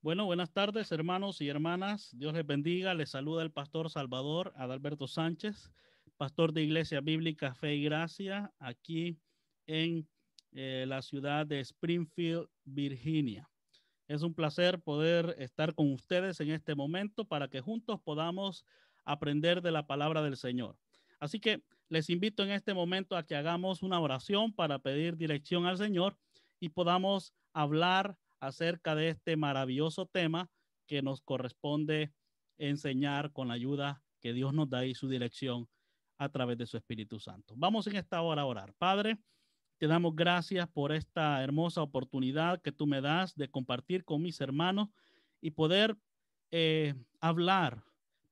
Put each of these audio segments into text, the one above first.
Bueno, buenas tardes, hermanos y hermanas. Dios les bendiga. Les saluda el pastor Salvador Adalberto Sánchez, pastor de Iglesia Bíblica Fe y Gracia, aquí en la ciudad de Springfield, Virginia. Es un placer poder estar con ustedes en este momento para que juntos podamos aprender de la palabra del Señor. Así que les invito en este momento a que hagamos una oración para pedir dirección al Señor y podamos hablar acerca de este maravilloso tema que nos corresponde enseñar con la ayuda que Dios nos da y su dirección a través de su Espíritu Santo. Vamos en esta hora a orar. Padre, te damos gracias por esta hermosa oportunidad que tú me das de compartir con mis hermanos y poder hablar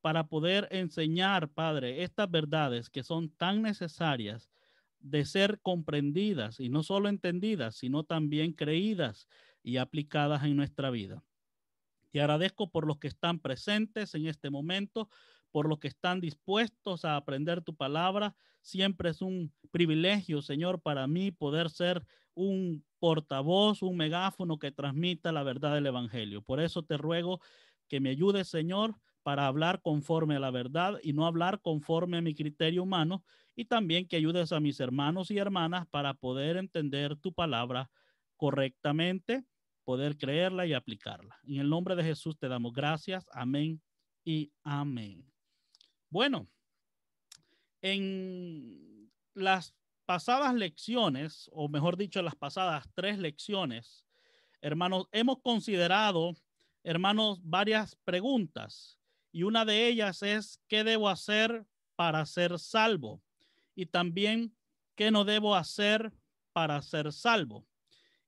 para poder enseñar, Padre, estas verdades que son tan necesarias de ser comprendidas y no solo entendidas, sino también creídas y aplicadas en nuestra vida. Te agradezco por los que están presentes en este momento, por los que están dispuestos a aprender tu palabra. Siempre es un privilegio, Señor, para mí poder ser un portavoz, un megáfono que transmita la verdad del Evangelio. Por eso te ruego que me ayudes, Señor, para hablar conforme a la verdad y no hablar conforme a mi criterio humano, y también que ayudes a mis hermanos y hermanas para poder entender tu palabra correctamente, poder creerla y aplicarla. En el nombre de Jesús te damos gracias. Amén y amén. Bueno, en las pasadas lecciones, o mejor dicho, las pasadas 3 lecciones, hermanos, hemos considerado, hermanos, varias preguntas. Y una de ellas es, ¿qué debo hacer para ser salvo? Y también, ¿qué no debo hacer para ser salvo?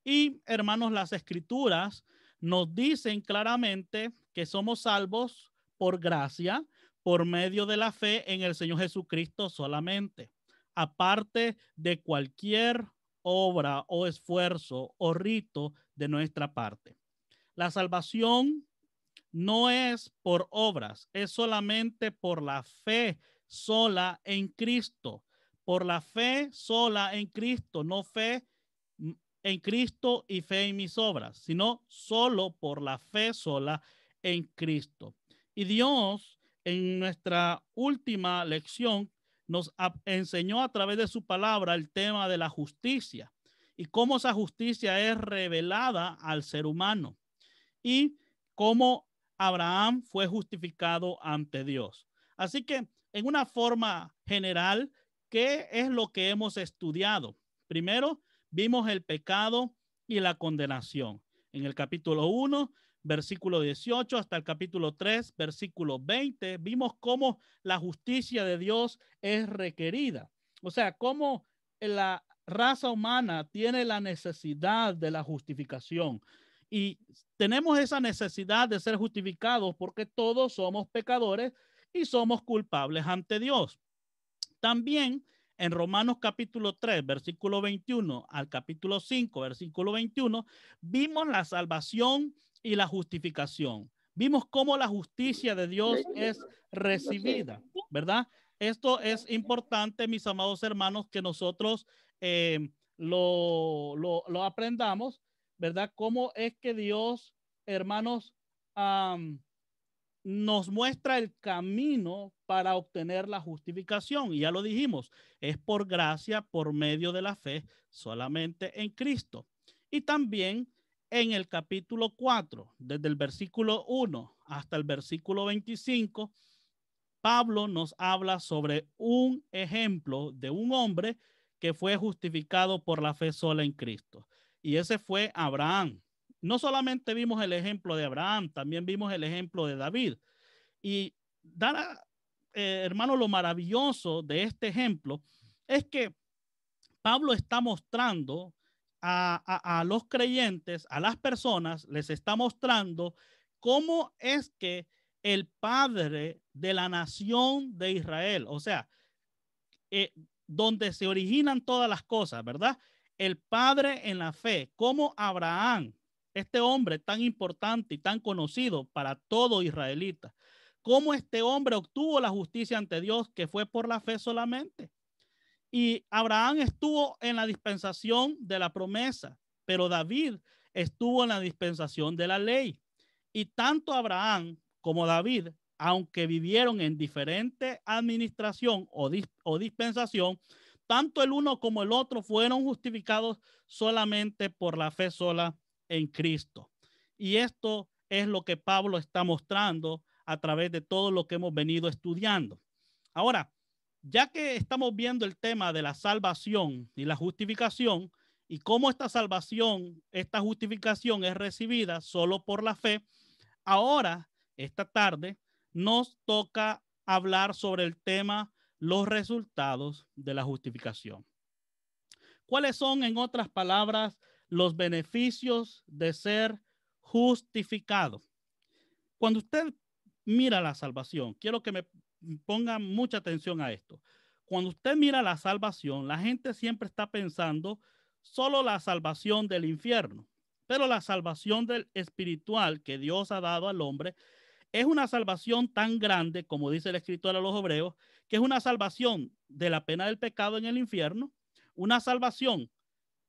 Y hermanos, las escrituras nos dicen claramente que somos salvos por gracia, por medio de la fe en el Señor Jesucristo solamente, aparte de cualquier obra o esfuerzo o rito de nuestra parte. La salvación no es por obras, es solamente por la fe sola en Cristo, por la fe sola en Cristo, no fe en Cristo y fe en mis obras, sino solo por la fe sola en Cristo. Y Dios en nuestra última lección nos enseñó a través de su palabra el tema de la justicia y cómo esa justicia es revelada al ser humano y cómo Abraham fue justificado ante Dios. Así que en una forma general, ¿qué es lo que hemos estudiado? Primero, vimos el pecado y la condenación. En el capítulo 1, versículo 18 hasta el capítulo 3, versículo 20, vimos cómo la justicia de Dios es requerida. O sea, cómo la raza humana tiene la necesidad de la justificación. Y tenemos esa necesidad de ser justificados porque todos somos pecadores y somos culpables ante Dios. También en Romanos capítulo 3, versículo 21 al capítulo 5, versículo 21, vimos la salvación y la justificación. Vimos cómo la justicia de Dios es recibida, ¿verdad? Esto es importante, mis amados hermanos, que nosotros lo aprendamos, ¿verdad? Cómo es que Dios, hermanos, nos muestra el camino para obtener la justificación. Y ya lo dijimos, es por gracia, por medio de la fe, solamente en Cristo. Y también en el capítulo 4, desde el versículo 1 hasta el versículo 25, Pablo nos habla sobre un ejemplo de un hombre que fue justificado por la fe sola en Cristo. Y ese fue Abraham. No solamente vimos el ejemplo de Abraham, también vimos el ejemplo de David. Y, hermano, lo maravilloso de este ejemplo es que Pablo está mostrando a los creyentes, a las personas, les está mostrando cómo es que el padre de la nación de Israel, o sea, eh, donde se originan todas las cosas, ¿verdad? El padre en la fe, como Abraham, este hombre tan importante y tan conocido para todo israelita, cómo este hombre obtuvo la justicia ante Dios que fue por la fe solamente. Y Abraham estuvo en la dispensación de la promesa, pero David estuvo en la dispensación de la ley. Y tanto Abraham como David, aunque vivieron en diferente administración o dispensación, tanto el uno como el otro fueron justificados solamente por la fe sola en Cristo. Y esto es lo que Pablo está mostrando a través de todo lo que hemos venido estudiando. Ahora, ya que estamos viendo el tema de la salvación y la justificación y cómo esta salvación, esta justificación es recibida solo por la fe, ahora, esta tarde, nos toca hablar sobre el tema los resultados de la justificación. ¿Cuáles son, en otras palabras, los beneficios de ser justificado? Cuando usted mira la salvación, quiero que me ponga mucha atención a esto. Cuando usted mira la salvación, la gente siempre está pensando solo la salvación del infierno, pero la salvación del espiritual que Dios ha dado al hombre es una salvación tan grande, como dice el escritor a los Hebreos, que es una salvación de la pena del pecado en el infierno, una salvación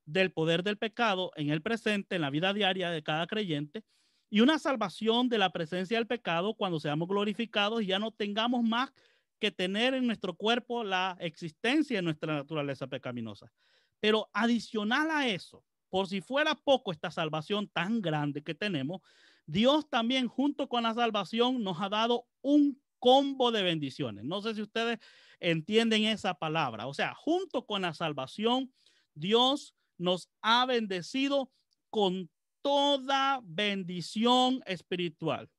del poder del pecado en el presente, en la vida diaria de cada creyente, y una salvación de la presencia del pecado cuando seamos glorificados y ya no tengamos más que tener en nuestro cuerpo la existencia de nuestra naturaleza pecaminosa. Pero adicional a eso, por si fuera poco esta salvación tan grande que tenemos, Dios también junto con la salvación nos ha dado un combo de bendiciones. No sé si ustedes entienden esa palabra. O sea, junto con la salvación, Dios nos ha bendecido con toda bendición espiritual.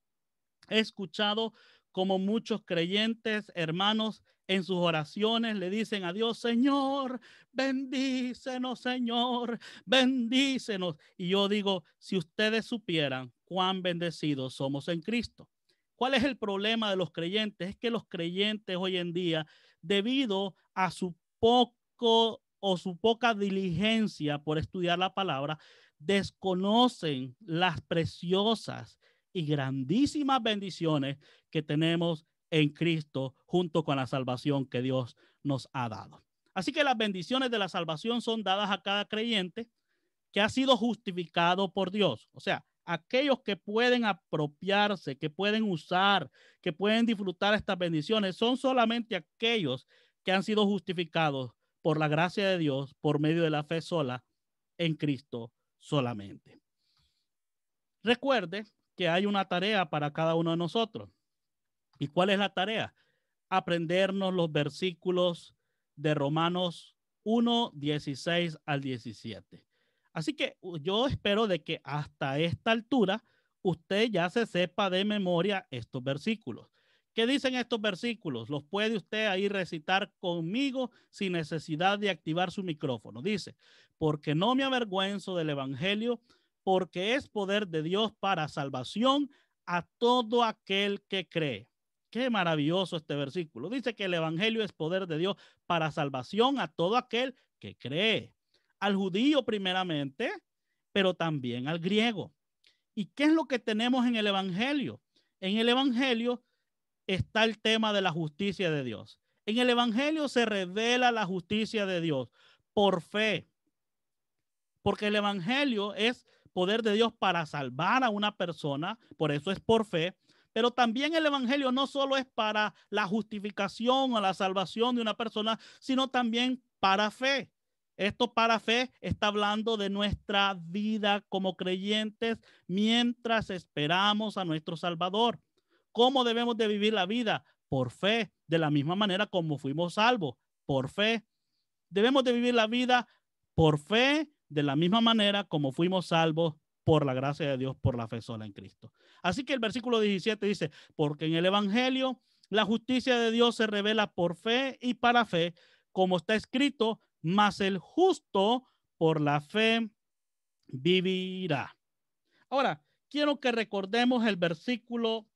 He escuchado como muchos creyentes, hermanos, en sus oraciones le dicen a Dios, Señor, bendícenos, Señor, bendícenos. Y yo digo, si ustedes supieran cuán bendecidos somos en Cristo. ¿Cuál es el problema de los creyentes? Es que los creyentes hoy en día, debido a su poco o su poca diligencia por estudiar la palabra, desconocen las preciosas y grandísimas bendiciones que tenemos en Cristo junto con la salvación que Dios nos ha dado. Así que las bendiciones de la salvación son dadas a cada creyente que ha sido justificado por Dios. O sea, aquellos que pueden apropiarse, que pueden usar, que pueden disfrutar estas bendiciones, son solamente aquellos que han sido justificados por la gracia de Dios por medio de la fe sola en Cristo solamente. Recuerde que hay una tarea para cada uno de nosotros. ¿Y cuál es la tarea? Aprendernos los versículos de Romanos 1, 16 al 17. Así que yo espero de que hasta esta altura usted ya se sepa de memoria estos versículos. ¿Qué dicen estos versículos? Los puede usted ahí recitar conmigo sin necesidad de activar su micrófono. Dice, porque no me avergüenzo del evangelio, porque es poder de Dios para salvación a todo aquel que cree. Qué maravilloso este versículo. Dice que el evangelio es poder de Dios para salvación a todo aquel que cree. Al judío primeramente, pero también al griego. ¿Y qué es lo que tenemos en el evangelio? En el evangelio está el tema de la justicia de Dios. En el evangelio se revela la justicia de Dios por fe. Porque el evangelio es poder de Dios para salvar a una persona, por eso es por fe, pero también el evangelio no solo es para la justificación o la salvación de una persona, sino también para fe. Esto para fe está hablando de nuestra vida como creyentes mientras esperamos a nuestro Salvador. ¿Cómo debemos de vivir la vida? Por fe, de la misma manera como fuimos salvos, por fe. Debemos de vivir la vida por fe, de la misma manera como fuimos salvos por la gracia de Dios, por la fe sola en Cristo. Así que el versículo 17 dice, porque en el evangelio la justicia de Dios se revela por fe y para fe, como está escrito, mas el justo por la fe vivirá. Ahora, quiero que recordemos el versículo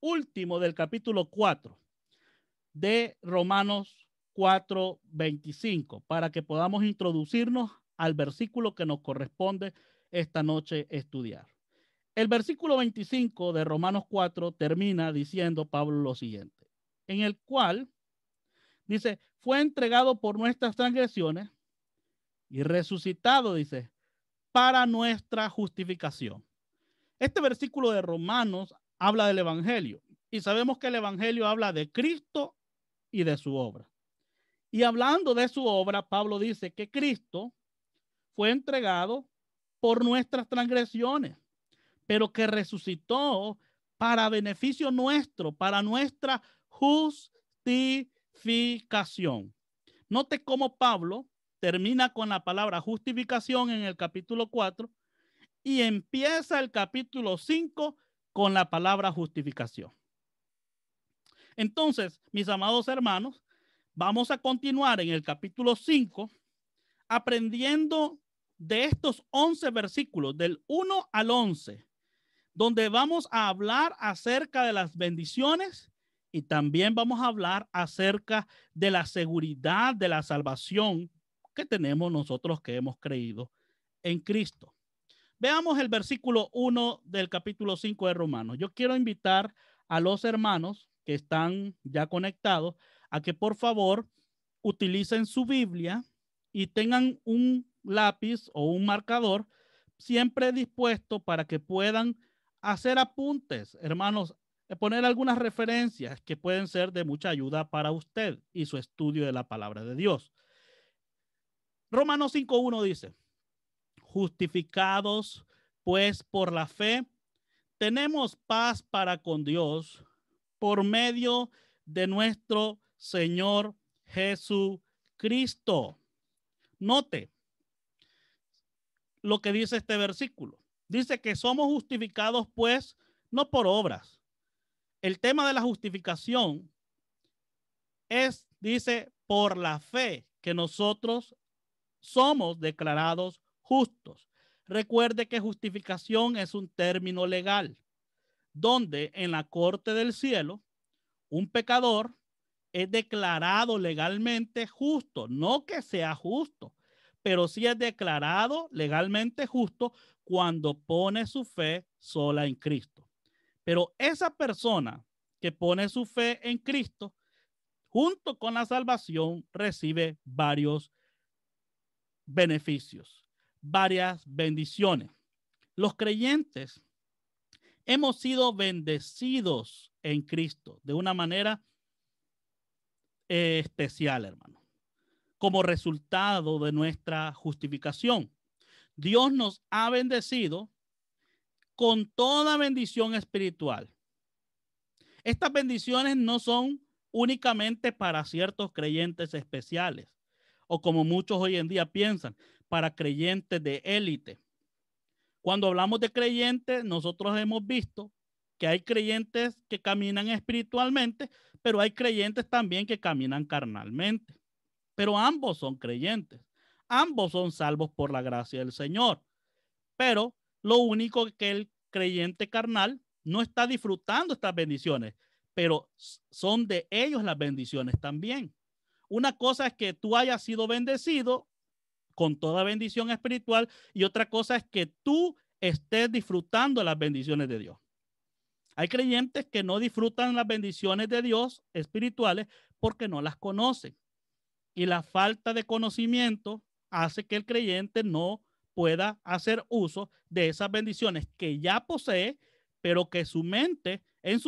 último del capítulo 4 de Romanos 4:25 para que podamos introducirnos al versículo que nos corresponde esta noche estudiar. El versículo 25 de Romanos 4 termina diciendo Pablo lo siguiente, en el cual dice, fue entregado por nuestras transgresiones y resucitado, dice, para nuestra justificación. Este versículo de Romanos habla del evangelio y sabemos que el evangelio habla de Cristo y de su obra. Y hablando de su obra, Pablo dice que Cristo fue entregado por nuestras transgresiones, pero que resucitó para beneficio nuestro, para nuestra justificación. Note cómo Pablo termina con la palabra justificación en el capítulo 4 y empieza el capítulo 5 con la palabra justificación. Entonces, mis amados hermanos, vamos a continuar en el capítulo 5 aprendiendo de estos 11 versículos, del 1 al 11, donde vamos a hablar acerca de las bendiciones y también vamos a hablar acerca de la seguridad de la salvación que tenemos nosotros que hemos creído en Cristo. Veamos el versículo 1 del capítulo 5 de Romanos. Yo quiero invitar a los hermanos que están ya conectados a que por favor utilicen su Biblia y tengan un lápiz o un marcador siempre dispuesto para que puedan hacer apuntes, hermanos, poner algunas referencias que pueden ser de mucha ayuda para usted y su estudio de la palabra de Dios. Romanos 5:1 dice: justificados pues por la fe, tenemos paz para con Dios por medio de nuestro Señor Jesucristo. Note lo que dice este versículo. Dice que somos justificados pues no por obras. El tema de la justificación es, dice, por la fe que nosotros somos declarados justos. Recuerde que justificación es un término legal, donde en la corte del cielo un pecador es declarado legalmente justo, no que sea justo, pero sí es declarado legalmente justo cuando pone su fe sola en Cristo. Pero esa persona que pone su fe en Cristo, junto con la salvación, recibe varios beneficios, varias bendiciones. Los creyentes hemos sido bendecidos en Cristo de una manera especial, hermano, como resultado de nuestra justificación. Dios nos ha bendecido con toda bendición espiritual. Estas bendiciones no son únicamente para ciertos creyentes especiales, o como muchos hoy en día piensan, para creyentes de élite. Cuando hablamos de creyentes, nosotros hemos visto que hay creyentes que caminan espiritualmente, pero hay creyentes también que caminan carnalmente. Pero ambos son creyentes. Ambos son salvos por la gracia del Señor. Pero lo único que el creyente carnal no está disfrutando estas bendiciones, pero son de ellos las bendiciones también. Una cosa es que tú hayas sido bendecido con toda bendición espiritual y otra cosa es que tú estés disfrutando las bendiciones de Dios. Hay creyentes que no disfrutan las bendiciones de Dios espirituales porque no las conocen. Y la falta de conocimiento hace que el creyente no pueda hacer uso de esas bendiciones que ya posee, pero que en su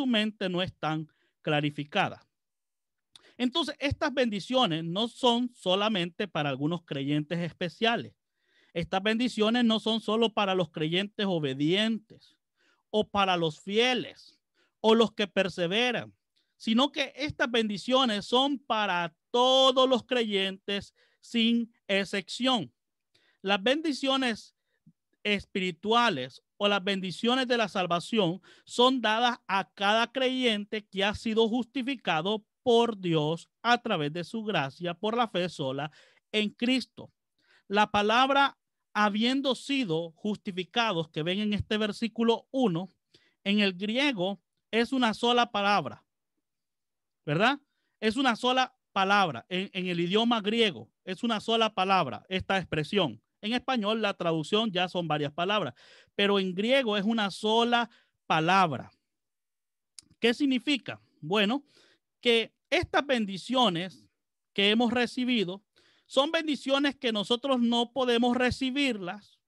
mente no están clarificadas. Entonces, estas bendiciones no son solamente para algunos creyentes especiales. Estas bendiciones no son solo para los creyentes obedientes o para los fieles o los que perseveran, sino que estas bendiciones son para todos los creyentes sin excepción. Las bendiciones espirituales o las bendiciones de la salvación son dadas a cada creyente que ha sido justificado por Dios a través de su gracia por la fe sola en Cristo. La palabra habiendo sido justificados que ven en este versículo 1, en el griego es una sola palabra, ¿verdad? Es una sola palabra. En el idioma griego es una sola palabra esta expresión. En español la traducción ya son varias palabras, pero en griego es una sola palabra. ¿Qué significa? Bueno, que estas bendiciones que hemos recibido son bendiciones que nosotros no podemos recibirlas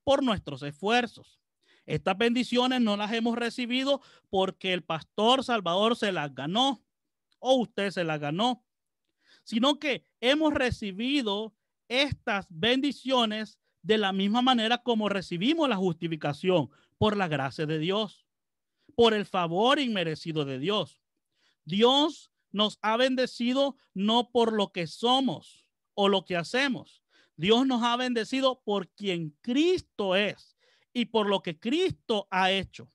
por nuestros esfuerzos. Estas bendiciones no las hemos recibido porque el pastor Salvador se las ganó o usted se las ganó, sino que hemos recibido estas bendiciones de la misma manera como recibimos la justificación, por la gracia de Dios, por el favor inmerecido de Dios. Dios nos ha bendecido no por lo que somos o lo que hacemos. Dios nos ha bendecido por quien Cristo es y por lo que Cristo ha hecho.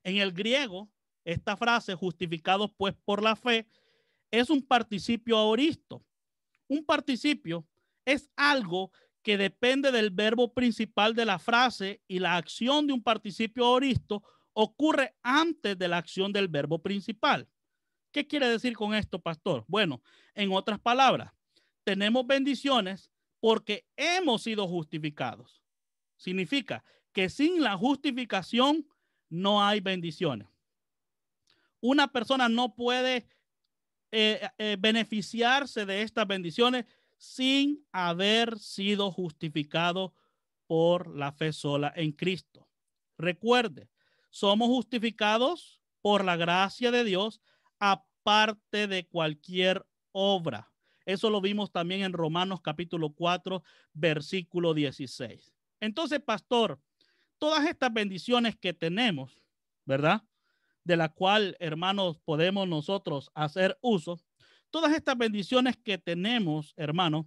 En el griego, esta frase, justificados pues por la fe, es un participio aoristo. Un participio es algo que depende del verbo principal de la frase, y la acción de un participio aoristo ocurre antes de la acción del verbo principal. ¿Qué quiere decir con esto, pastor? Bueno, en otras palabras, tenemos bendiciones porque hemos sido justificados. Significa que sin la justificación no hay bendiciones. Una persona no puede beneficiarse de estas bendiciones sin haber sido justificado por la fe sola en Cristo. Recuerde, somos justificados por la gracia de Dios aparte de cualquier obra. Eso lo vimos también en Romanos capítulo 4, versículo 16. Entonces, pastor, todas estas bendiciones que tenemos, ¿verdad?, de la cual, hermanos, podemos nosotros hacer uso, todas estas bendiciones que tenemos, hermanos,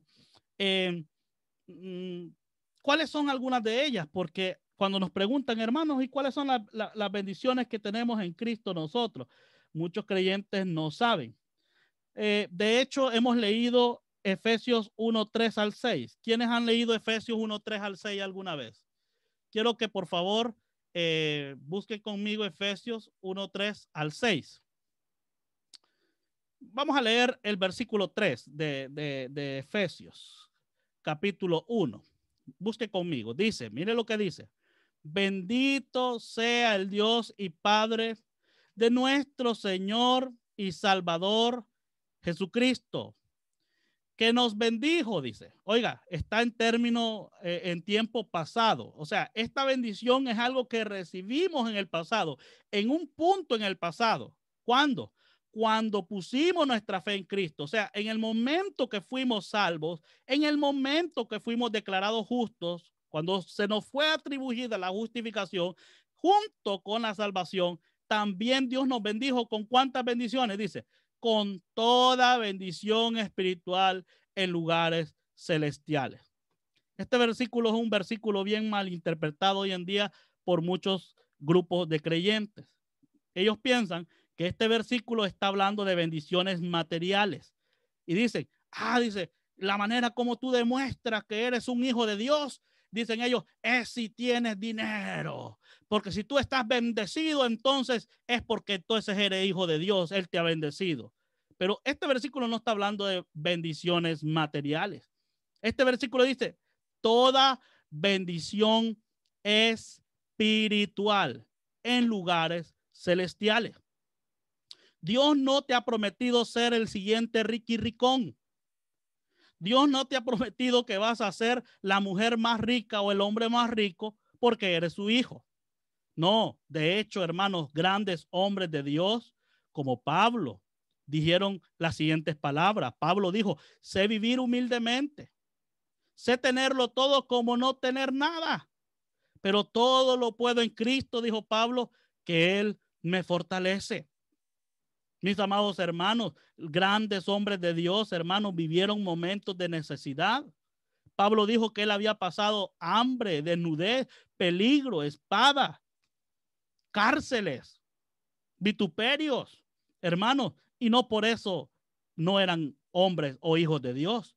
¿cuáles son algunas de ellas? Porque cuando nos preguntan, hermanos, ¿y cuáles son las bendiciones que tenemos en Cristo nosotros? Muchos creyentes no saben. De hecho, hemos leído Efesios 1, 3 al 6. ¿Quiénes han leído Efesios 1, 3 al 6 alguna vez? Quiero que por favor busquen conmigo Efesios 1, 3 al 6. Vamos a leer el versículo 3 de Efesios, capítulo 1. Busque conmigo. Dice, mire lo que dice. Bendito sea el Dios y Padre de nuestro Señor y Salvador Jesucristo, que nos bendijo, dice. Oiga, está en término, en tiempo pasado. O sea, esta bendición es algo que recibimos en el pasado, en un punto en el pasado. ¿Cuándo? Cuando pusimos nuestra fe en Cristo. O sea, en el momento que fuimos salvos, en el momento que fuimos declarados justos, cuando se nos fue atribuida la justificación, junto con la salvación, también Dios nos bendijo con ¿cuántas bendiciones? Dice, con toda bendición espiritual en lugares celestiales. Este versículo es un versículo bien mal interpretado hoy en día por muchos grupos de creyentes. Ellos piensan que este versículo está hablando de bendiciones materiales y dicen, dice, la manera como tú demuestras que eres un hijo de Dios, dicen ellos, es si tienes dinero. Porque si tú estás bendecido, entonces es porque entonces eres hijo de Dios, Él te ha bendecido. Pero este versículo no está hablando de bendiciones materiales. Este versículo dice, toda bendición espiritual en lugares celestiales. Dios no te ha prometido ser el siguiente Ricky Ricón. Dios no te ha prometido que vas a ser la mujer más rica o el hombre más rico porque eres su hijo. No, de hecho, hermanos, grandes hombres de Dios como Pablo dijeron las siguientes palabras. Pablo dijo, sé vivir humildemente, sé tenerlo todo como no tener nada, pero todo lo puedo en Cristo, dijo Pablo, que Él me fortalece. Mis amados hermanos, grandes hombres de Dios, hermanos, vivieron momentos de necesidad. Pablo dijo que él había pasado hambre, desnudez, peligro, espada, cárceles, vituperios, hermanos, y no por eso no eran hombres o hijos de Dios.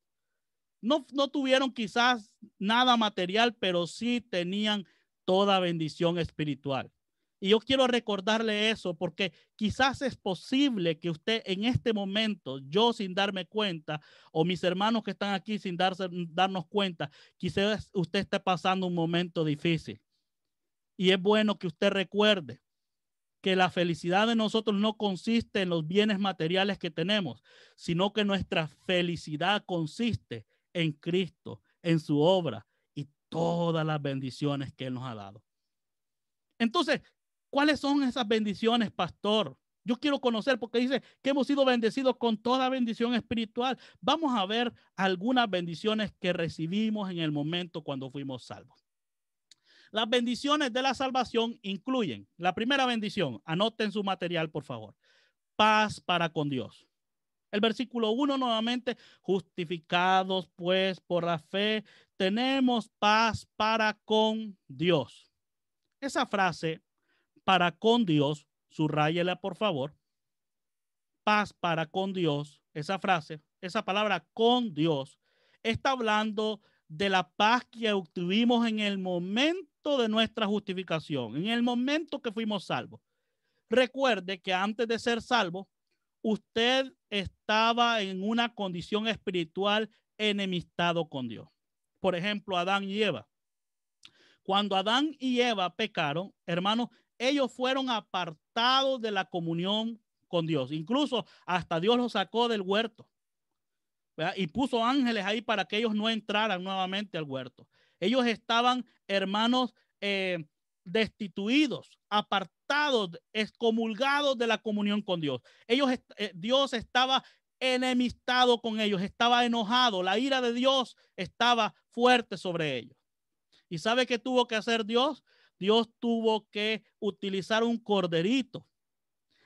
No tuvieron quizás nada material, pero sí tenían toda bendición espiritual. Y yo quiero recordarle eso porque quizás es posible que usted en este momento, yo sin darme cuenta, o mis hermanos que están aquí sin darnos cuenta, quizás usted esté pasando un momento difícil. Y es bueno que usted recuerde que la felicidad de nosotros no consiste en los bienes materiales que tenemos, sino que nuestra felicidad consiste en Cristo, en su obra y todas las bendiciones que Él nos ha dado. Entonces, ¿cuáles son esas bendiciones, pastor? Yo quiero conocer, porque dice que hemos sido bendecidos con toda bendición espiritual. Vamos a ver algunas bendiciones que recibimos en el momento cuando fuimos salvos. Las bendiciones de la salvación incluyen la primera bendición. Anoten su material, por favor. Paz para con Dios. El versículo 1 nuevamente, justificados pues por la fe, tenemos paz para con Dios. Esa frase, para con Dios, subráyela por favor. Paz para con Dios, esa frase, esa palabra con Dios, está hablando de la paz que obtuvimos en el momento de nuestra justificación, en el momento que fuimos salvos. Recuerde que antes de ser salvo, usted estaba en una condición espiritual enemistado con Dios. Por ejemplo, Adán y Eva. Cuando Adán y Eva pecaron, hermanos, ellos fueron apartados de la comunión con Dios. Incluso hasta Dios los sacó del huerto, ¿verdad? Y puso ángeles ahí para que ellos no entraran nuevamente al huerto. Ellos estaban, hermanos, destituidos, apartados, excomulgados de la comunión con Dios. Dios estaba enemistado con ellos, estaba enojado. La ira de Dios estaba fuerte sobre ellos. ¿Y sabe qué tuvo que hacer Dios? Dios tuvo que utilizar un corderito.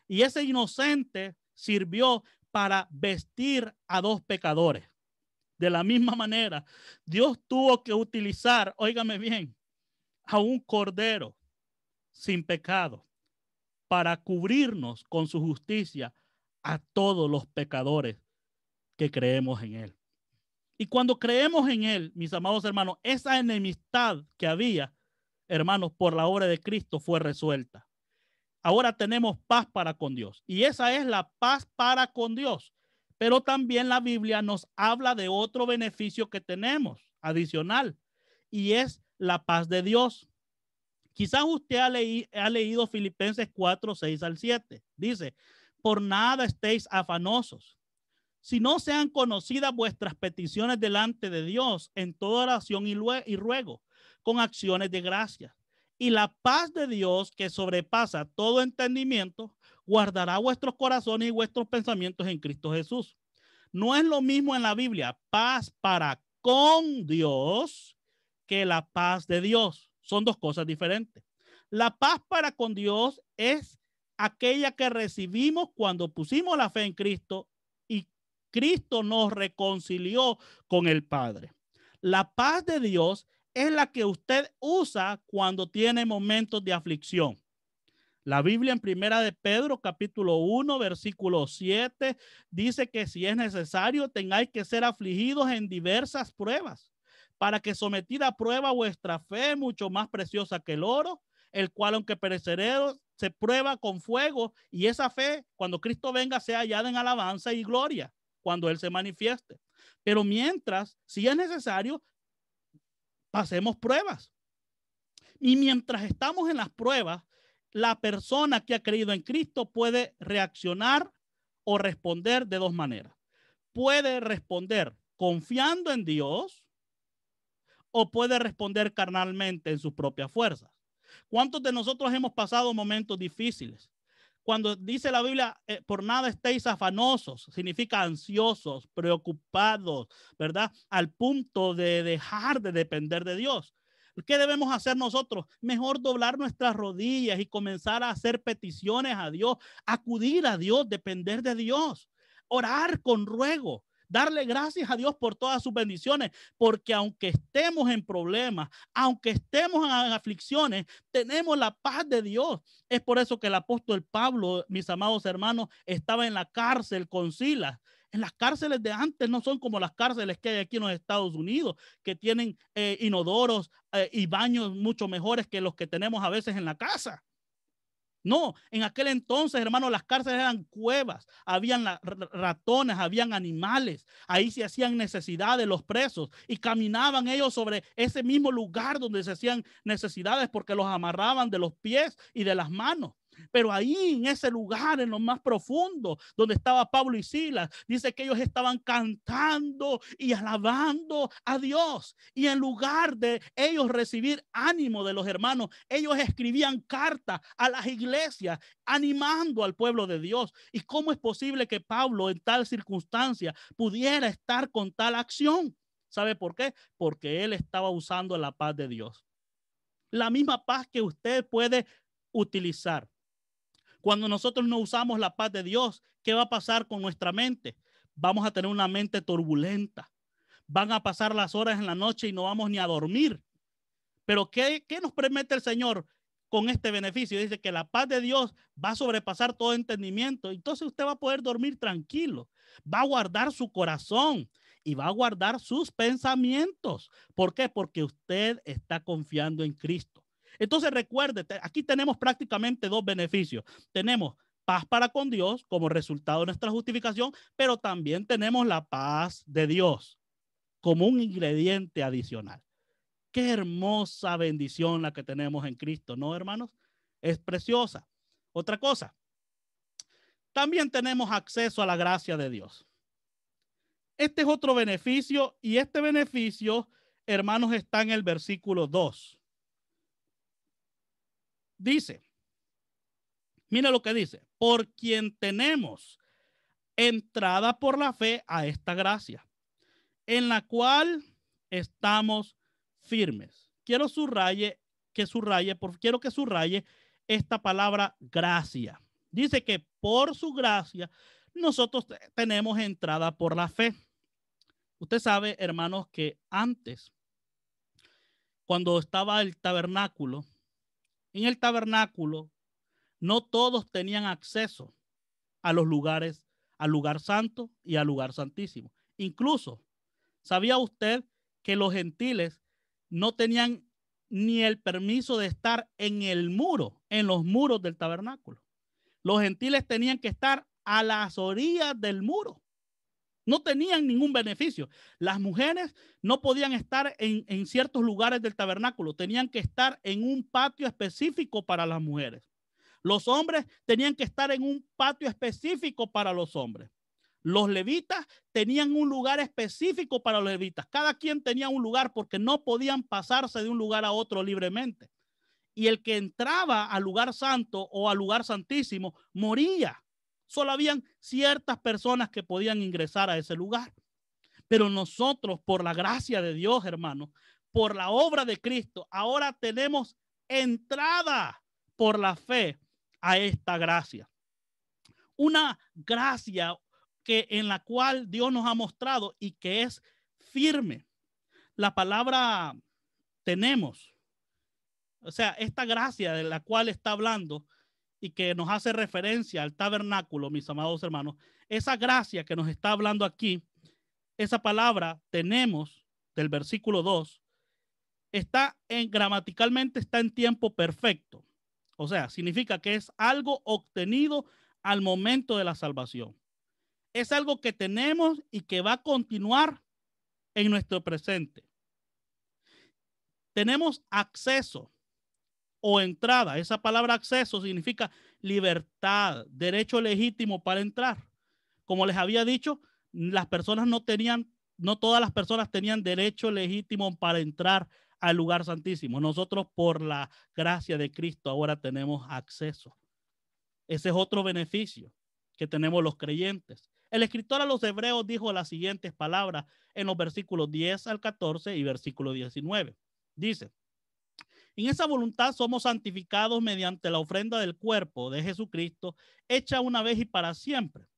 Y ese inocente sirvió para vestir a dos pecadores. De la misma manera, Dios tuvo que utilizar, óigame bien, a un cordero sin pecado para cubrirnos con su justicia a todos los pecadores que creemos en él. Y cuando creemos en él, mis amados hermanos, esa enemistad que había, hermanos, por la obra de Cristo fue resuelta. Ahora tenemos paz para con Dios. Y esa es la paz para con Dios. Pero también la Biblia nos habla de otro beneficio que tenemos adicional. Y es la paz de Dios. Quizás usted ha leído Filipenses 4, 6 al 7. Dice, por nada estéis afanosos, si no sean conocidas vuestras peticiones delante de Dios en toda oración y ruego, con acciones de gracia. Y la paz de Dios, que sobrepasa todo entendimiento, guardará vuestros corazones y vuestros pensamientos en Cristo Jesús. No es lo mismo en la Biblia, paz para con Dios, que la paz de Dios. Son dos cosas diferentes. La paz para con Dios es aquella que recibimos cuando pusimos la fe en Cristo y Cristo nos reconcilió con el Padre. La paz de Dios es la que usted usa cuando tiene momentos de aflicción. La Biblia en Primera de Pedro, capítulo 1, versículo 7, dice que si es necesario, tengáis que ser afligidos en diversas pruebas, para que sometida a prueba vuestra fe, mucho más preciosa que el oro, el cual, aunque perecedero, se prueba con fuego, y esa fe, cuando Cristo venga, sea hallada en alabanza y gloria, cuando Él se manifieste. Pero mientras, si es necesario, pasemos pruebas. Y mientras estamos en las pruebas, la persona que ha creído en Cristo puede reaccionar o responder de dos maneras. Puede responder confiando en Dios o puede responder carnalmente en sus propias fuerzas. ¿Cuántos de nosotros hemos pasado momentos difíciles? Cuando dice la Biblia, por nada estéis afanosos, significa ansiosos, preocupados, ¿verdad? Al punto de dejar de depender de Dios. ¿Qué debemos hacer nosotros? Mejor doblar nuestras rodillas y comenzar a hacer peticiones a Dios, acudir a Dios, depender de Dios, orar con ruego, darle gracias a Dios por todas sus bendiciones, porque aunque estemos en problemas, aunque estemos en aflicciones, tenemos la paz de Dios. Es por eso que el apóstol Pablo, mis amados hermanos, estaba en la cárcel con Silas. En las cárceles de antes no son como las cárceles que hay aquí en los Estados Unidos, que tienen inodoros y baños mucho mejores que los que tenemos a veces en la casa. No, en aquel entonces, hermanos, las cárceles eran cuevas, habían ratones, habían animales, ahí se hacían necesidades los presos y caminaban ellos sobre ese mismo lugar donde se hacían necesidades porque los amarraban de los pies y de las manos. Pero ahí en ese lugar, en lo más profundo, donde estaba Pablo y Silas, dice que ellos estaban cantando y alabando a Dios. Y en lugar de ellos recibir ánimo de los hermanos, ellos escribían cartas a las iglesias animando al pueblo de Dios. ¿Y cómo es posible que Pablo en tal circunstancia pudiera estar con tal acción? ¿Sabe por qué? Porque él estaba usando la paz de Dios. La misma paz que usted puede utilizar. Cuando nosotros no usamos la paz de Dios, ¿qué va a pasar con nuestra mente? Vamos a tener una mente turbulenta. Van a pasar las horas en la noche y no vamos ni a dormir. Pero ¿qué nos promete el Señor con este beneficio? Dice que la paz de Dios va a sobrepasar todo entendimiento. Entonces usted va a poder dormir tranquilo. Va a guardar su corazón y va a guardar sus pensamientos. ¿Por qué? Porque usted está confiando en Cristo. Entonces recuerde, aquí tenemos prácticamente dos beneficios. Tenemos paz para con Dios como resultado de nuestra justificación, pero también tenemos la paz de Dios como un ingrediente adicional. Qué hermosa bendición la que tenemos en Cristo, ¿no, hermanos? Es preciosa. Otra cosa, también tenemos acceso a la gracia de Dios. Este es otro beneficio y este beneficio, hermanos, está en el versículo 2. Dice, mira lo que dice, por quien tenemos entrada por la fe a esta gracia, en la cual estamos firmes. Quiero que subraye esta palabra gracia. Dice que por su gracia nosotros tenemos entrada por la fe. Usted sabe, hermanos, que antes, cuando estaba el tabernáculo, en el tabernáculo no todos tenían acceso a los lugares, al lugar santo y al lugar santísimo. Incluso, ¿sabía usted que los gentiles no tenían ni el permiso de estar en el muro, en los muros del tabernáculo? Los gentiles tenían que estar a las orillas del muro. No tenían ningún beneficio. Las mujeres no podían estar en ciertos lugares del tabernáculo. Tenían que estar en un patio específico para las mujeres. Los hombres tenían que estar en un patio específico para los hombres. Los levitas tenían un lugar específico para los levitas. Cada quien tenía un lugar porque no podían pasarse de un lugar a otro libremente. Y el que entraba al lugar santo o al lugar santísimo moría. Solo habían ciertas personas que podían ingresar a ese lugar. Pero nosotros, por la gracia de Dios, hermanos, por la obra de Cristo, ahora tenemos entrada por la fe a esta gracia. Una gracia en la cual Dios nos ha mostrado y que es firme. La palabra tenemos, o sea, esta gracia de la cual está hablando y que nos hace referencia al tabernáculo, mis amados hermanos, esa gracia que nos está hablando aquí, esa palabra tenemos del versículo 2, gramaticalmente está en tiempo perfecto. O sea, significa que es algo obtenido al momento de la salvación. Es algo que tenemos y que va a continuar en nuestro presente. Tenemos acceso o entrada. Esa palabra acceso significa libertad, derecho legítimo para entrar. Como les había dicho, las personas no todas las personas tenían derecho legítimo para entrar al lugar santísimo. Nosotros, por la gracia de Cristo, ahora tenemos acceso. Ese es otro beneficio que tenemos los creyentes. El escritor a los hebreos dijo las siguientes palabras en los versículos 10 al 14 y versículo 19. Dice, en esa voluntad somos santificados mediante la ofrenda del cuerpo de Jesucristo, hecha una vez y para siempre.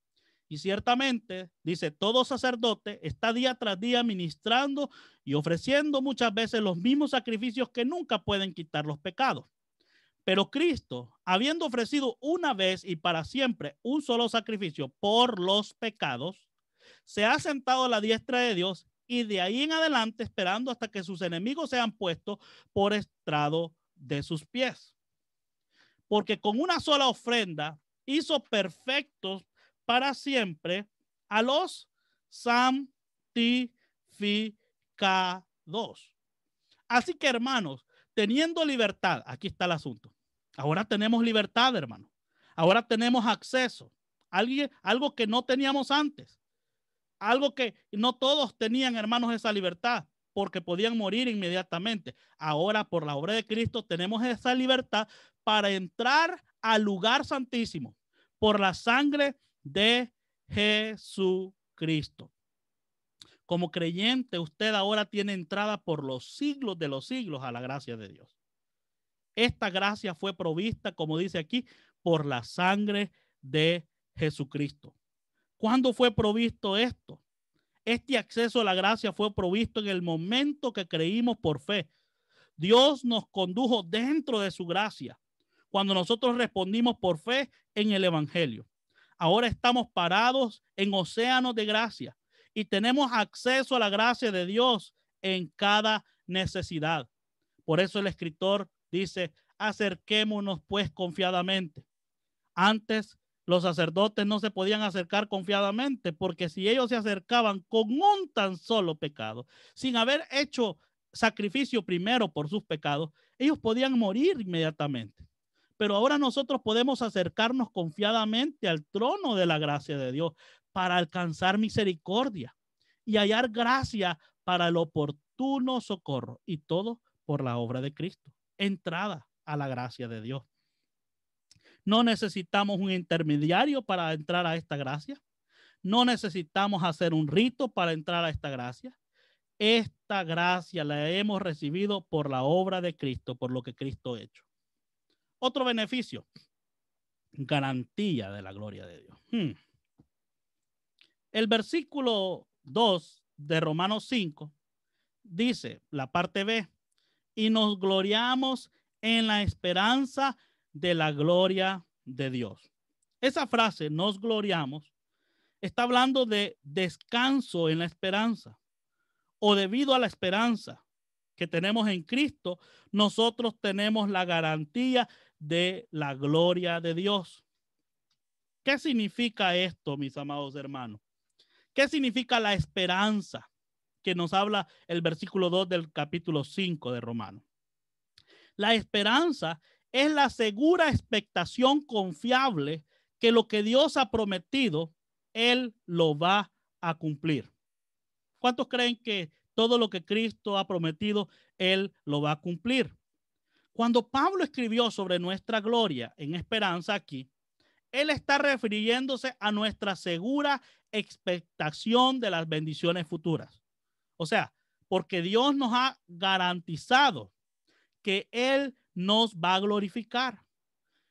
Y ciertamente, dice, todo sacerdote está día tras día ministrando y ofreciendo muchas veces los mismos sacrificios que nunca pueden quitar los pecados. Pero Cristo, habiendo ofrecido una vez y para siempre un solo sacrificio por los pecados, se ha sentado a la diestra de Dios y de ahí en adelante esperando hasta que sus enemigos sean puestos por estrado de sus pies. Porque con una sola ofrenda hizo perfectos para siempre a los santificados. Así que, hermanos, teniendo libertad, aquí está el asunto. Ahora tenemos libertad, hermano. Ahora tenemos acceso. Algo que no teníamos antes. Algo que no todos tenían, hermanos, esa libertad, porque podían morir inmediatamente. Ahora, por la obra de Cristo, tenemos esa libertad para entrar al lugar santísimo por la sangre de Jesucristo. Como creyente, usted ahora tiene entrada por los siglos de los siglos a la gracia de Dios. Esta gracia fue provista, como dice aquí, por la sangre de Jesucristo. ¿Cuándo fue provisto esto? Este acceso a la gracia fue provisto en el momento que creímos por fe. Dios nos condujo dentro de su gracia cuando nosotros respondimos por fe en el evangelio. Ahora estamos parados en océanos de gracia y tenemos acceso a la gracia de Dios en cada necesidad. Por eso el escritor dice, acerquémonos pues confiadamente. Antes los sacerdotes no se podían acercar confiadamente, porque si ellos se acercaban con un tan solo pecado, sin haber hecho sacrificio primero por sus pecados, ellos podían morir inmediatamente. Pero ahora nosotros podemos acercarnos confiadamente al trono de la gracia de Dios para alcanzar misericordia y hallar gracia para el oportuno socorro, y todo por la obra de Cristo. Entrada a la gracia de Dios. No necesitamos un intermediario para entrar a esta gracia. No necesitamos hacer un rito para entrar a esta gracia. Esta gracia la hemos recibido por la obra de Cristo, por lo que Cristo ha hecho. Otro beneficio, garantía de la gloria de Dios. El versículo 2 de Romanos 5 dice, la parte B, y nos gloriamos en la esperanza de la gloria de Dios. Esa frase, nos gloriamos, está hablando de descanso en la esperanza, o debido a la esperanza que tenemos en Cristo, nosotros tenemos la garantía de la gloria de Dios. ¿Qué significa esto, mis amados hermanos? ¿Qué significa la esperanza que nos habla el versículo 2 del capítulo 5 de Romanos? La esperanza es la segura expectación confiable que lo que Dios ha prometido, Él lo va a cumplir. ¿Cuántos creen que todo lo que Cristo ha prometido, Él lo va a cumplir? Cuando Pablo escribió sobre nuestra gloria en esperanza aquí, él está refiriéndose a nuestra segura expectación de las bendiciones futuras. O sea, porque Dios nos ha garantizado que Él nos va a glorificar.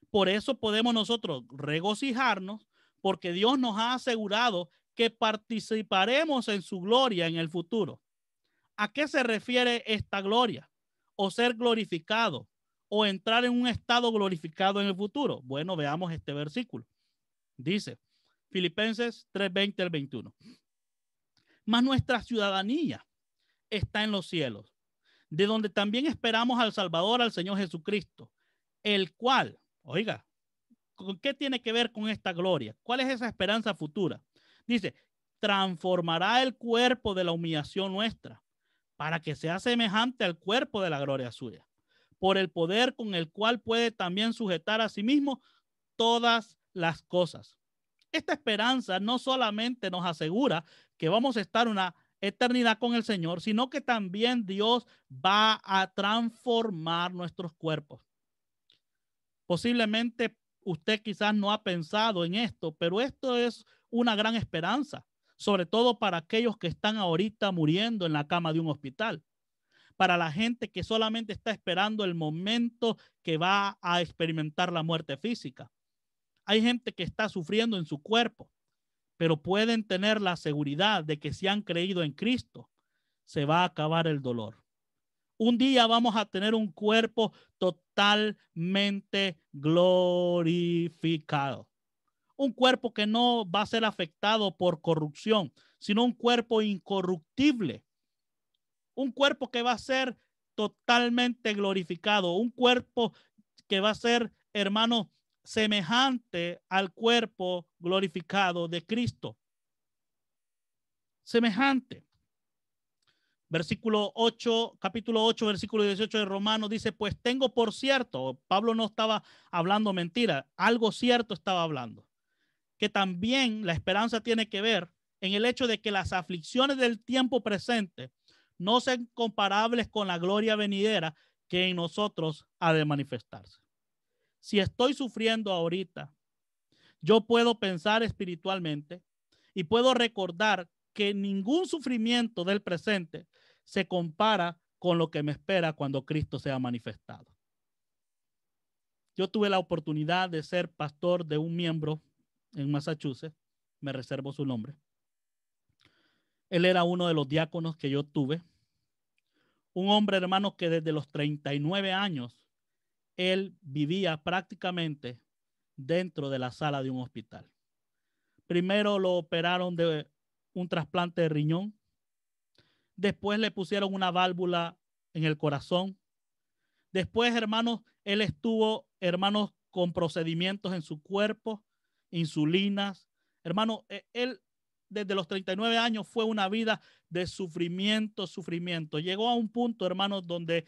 Por eso podemos nosotros regocijarnos, porque Dios nos ha asegurado que participaremos en su gloria en el futuro. ¿A qué se refiere esta gloria? O ser glorificado, o entrar en un estado glorificado en el futuro. Bueno, veamos este versículo. Dice, Filipenses 3:20 al 21. Mas nuestra ciudadanía está en los cielos, de donde también esperamos al Salvador, al Señor Jesucristo, el cual, oiga, ¿qué tiene que ver con esta gloria? ¿Cuál es esa esperanza futura? Dice, transformará el cuerpo de la humillación nuestra para que sea semejante al cuerpo de la gloria suya, por el poder con el cual puede también sujetar a sí mismo todas las cosas. Esta esperanza no solamente nos asegura que vamos a estar una eternidad con el Señor, sino que también Dios va a transformar nuestros cuerpos. Posiblemente usted quizás no ha pensado en esto, pero esto es una gran esperanza, sobre todo para aquellos que están ahorita muriendo en la cama de un hospital, para la gente que solamente está esperando el momento que va a experimentar la muerte física. Hay gente que está sufriendo en su cuerpo, pero pueden tener la seguridad de que si han creído en Cristo, se va a acabar el dolor. Un día vamos a tener un cuerpo totalmente glorificado. Un cuerpo que no va a ser afectado por corrupción, sino un cuerpo incorruptible. Un cuerpo que va a ser totalmente glorificado. Un cuerpo que va a ser, hermano, semejante al cuerpo glorificado de Cristo. Semejante. Versículo 8, capítulo 8, versículo 18 de Romanos dice, pues tengo por cierto, Pablo no estaba hablando mentira, algo cierto estaba hablando, que también la esperanza tiene que ver en el hecho de que las aflicciones del tiempo presente no sean comparables con la gloria venidera que en nosotros ha de manifestarse. Si estoy sufriendo ahorita, yo puedo pensar espiritualmente y puedo recordar que ningún sufrimiento del presente se compara con lo que me espera cuando Cristo sea manifestado. Yo tuve la oportunidad de ser pastor de un miembro en Massachusetts, me reservo su nombre. Él era uno de los diáconos que yo tuve. Un hombre, hermano, que desde los 39 años, él vivía prácticamente dentro de la sala de un hospital. Primero lo operaron de un trasplante de riñón. Después le pusieron una válvula en el corazón. Después, hermanos, él estuvo, hermanos, con procedimientos en su cuerpo, insulinas. Hermano, él desde los 39 años fue una vida de sufrimiento, sufrimiento. Llegó a un punto, hermanos, donde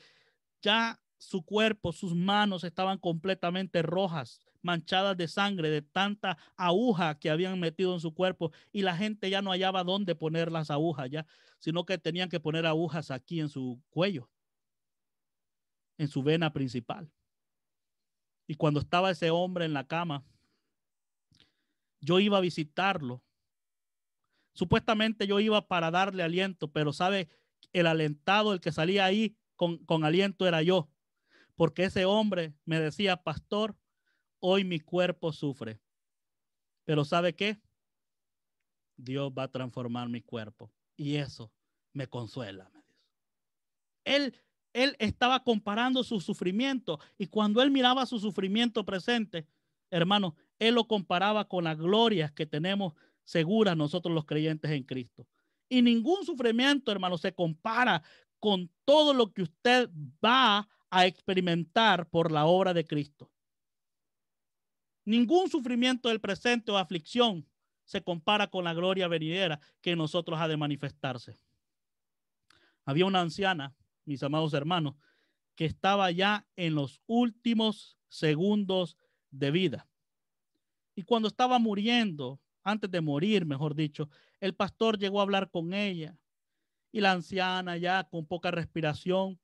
ya su cuerpo, sus manos estaban completamente rojas, manchadas de sangre, de tanta aguja que habían metido en su cuerpo, y la gente ya no hallaba dónde poner las agujas ya, sino que tenían que poner agujas aquí en su cuello, en su vena principal. Y cuando estaba ese hombre en la cama, yo iba a visitarlo. Supuestamente yo iba para darle aliento, pero sabe, el alentado, el que salía ahí con aliento era yo, porque ese hombre me decía, pastor, hoy mi cuerpo sufre, pero ¿sabe qué? Dios va a transformar mi cuerpo y eso me consuela, me dice. Él estaba comparando su sufrimiento, y cuando él miraba su sufrimiento presente, hermano, él lo comparaba con las glorias que tenemos seguras nosotros los creyentes en Cristo. Y ningún sufrimiento, hermano, se compara con todo lo que usted va a experimentar por la obra de Cristo. Ningún sufrimiento del presente o aflicción se compara con la gloria venidera que en nosotros ha de manifestarse. Había una anciana, mis amados hermanos, que estaba ya en los últimos segundos de vida. Y cuando estaba muriendo, antes de morir, mejor dicho, el pastor llegó a hablar con ella. Y la anciana ya con poca respiración,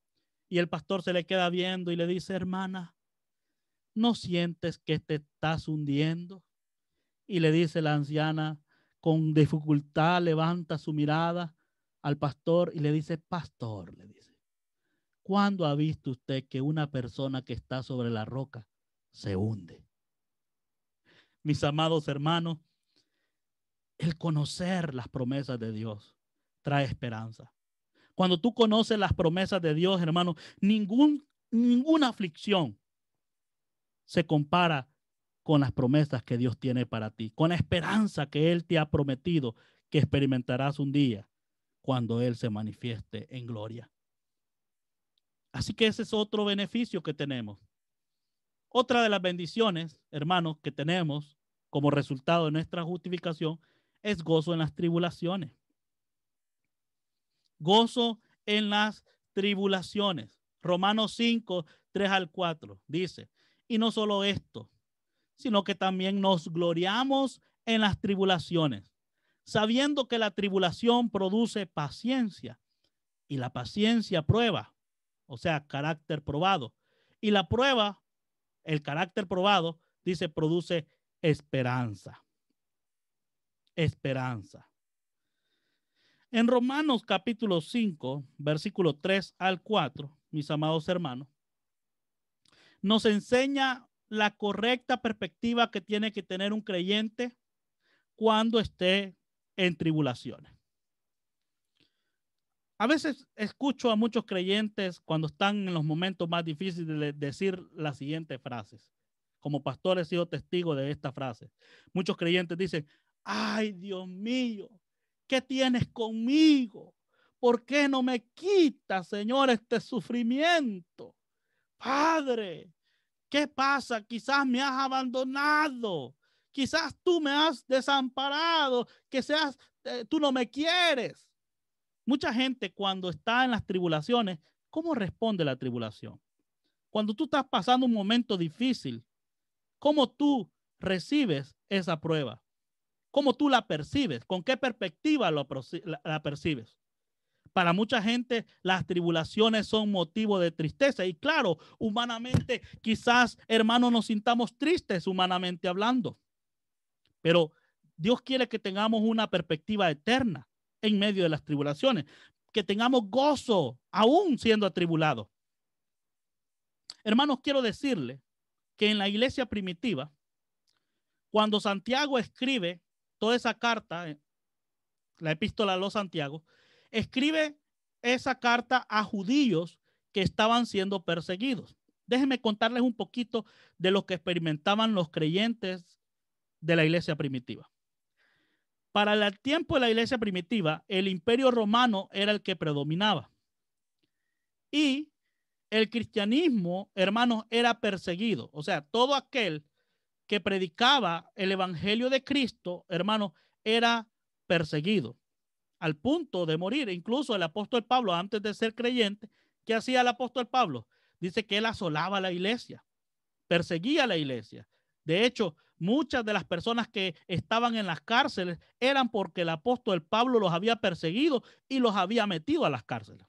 y el pastor se le queda viendo y le dice, hermana, ¿no sientes que te estás hundiendo? Y le dice la anciana, con dificultad levanta su mirada al pastor y le dice, pastor, le dice, ¿cuándo ha visto usted que una persona que está sobre la roca se hunde? Mis amados hermanos, el conocer las promesas de Dios trae esperanza. Cuando tú conoces las promesas de Dios, hermano, ninguna aflicción se compara con las promesas que Dios tiene para ti, con la esperanza que Él te ha prometido que experimentarás un día cuando Él se manifieste en gloria. Así que ese es otro beneficio que tenemos. Otra de las bendiciones, hermanos, que tenemos como resultado de nuestra justificación es gozo en las tribulaciones. Gozo en las tribulaciones. Romanos 5, 3 al 4 dice, y no solo esto, sino que también nos gloriamos en las tribulaciones, sabiendo que la tribulación produce paciencia, y la paciencia prueba, o sea, carácter probado. Y la prueba, el carácter probado, dice, produce esperanza. Esperanza. En Romanos capítulo 5, versículo 3 al 4, mis amados hermanos, nos enseña la correcta perspectiva que tiene que tener un creyente cuando esté en tribulaciones. A veces escucho a muchos creyentes cuando están en los momentos más difíciles de decir las siguientes frases. Como pastor he sido testigo de esta frase. Muchos creyentes dicen, ay Dios mío, ¿qué tienes conmigo? ¿Por qué no me quitas, Señor, este sufrimiento? Padre, ¿qué pasa? Quizás me has abandonado. Quizás tú me has desamparado. Quizás tú no me quieres. Mucha gente cuando está en las tribulaciones, ¿cómo responde la tribulación? Cuando tú estás pasando un momento difícil, ¿cómo tú recibes esa prueba? ¿Cómo tú la percibes? ¿Con qué perspectiva la percibes? Para mucha gente las tribulaciones son motivo de tristeza y claro, humanamente quizás, hermanos, nos sintamos tristes humanamente hablando, pero Dios quiere que tengamos una perspectiva eterna en medio de las tribulaciones, que tengamos gozo aún siendo atribulados. Hermanos, quiero decirle que en la iglesia primitiva, cuando Santiago escribe toda esa carta, la epístola a los Santiago, escribe esa carta a judíos que estaban siendo perseguidos. Déjenme contarles un poquito de lo que experimentaban los creyentes de la iglesia primitiva. Para el tiempo de la iglesia primitiva, el imperio romano era el que predominaba. Y el cristianismo, hermanos, era perseguido. O sea, todo aquel que predicaba el evangelio de Cristo, hermanos, era perseguido al punto de morir. Incluso el apóstol Pablo, antes de ser creyente, ¿qué hacía el apóstol Pablo? Dice que él asolaba la iglesia, perseguía a la iglesia. De hecho, muchas de las personas que estaban en las cárceles eran porque el apóstol Pablo los había perseguido y los había metido a las cárceles.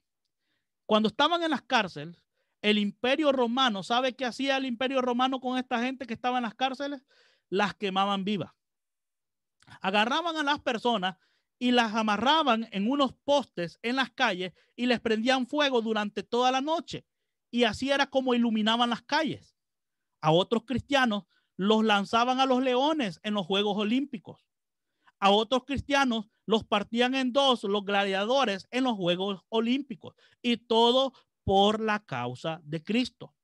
Cuando estaban en las cárceles, el imperio romano, ¿sabe qué hacía el imperio romano con esta gente que estaba en las cárceles? Las quemaban vivas. Agarraban a las personas y las amarraban en unos postes en las calles y les prendían fuego durante toda la noche. Y así era como iluminaban las calles. A otros cristianos los lanzaban a los leones en los Juegos Olímpicos. A otros cristianos los partían en dos, los gladiadores, en los Juegos Olímpicos. Y todo por la causa de Cristo.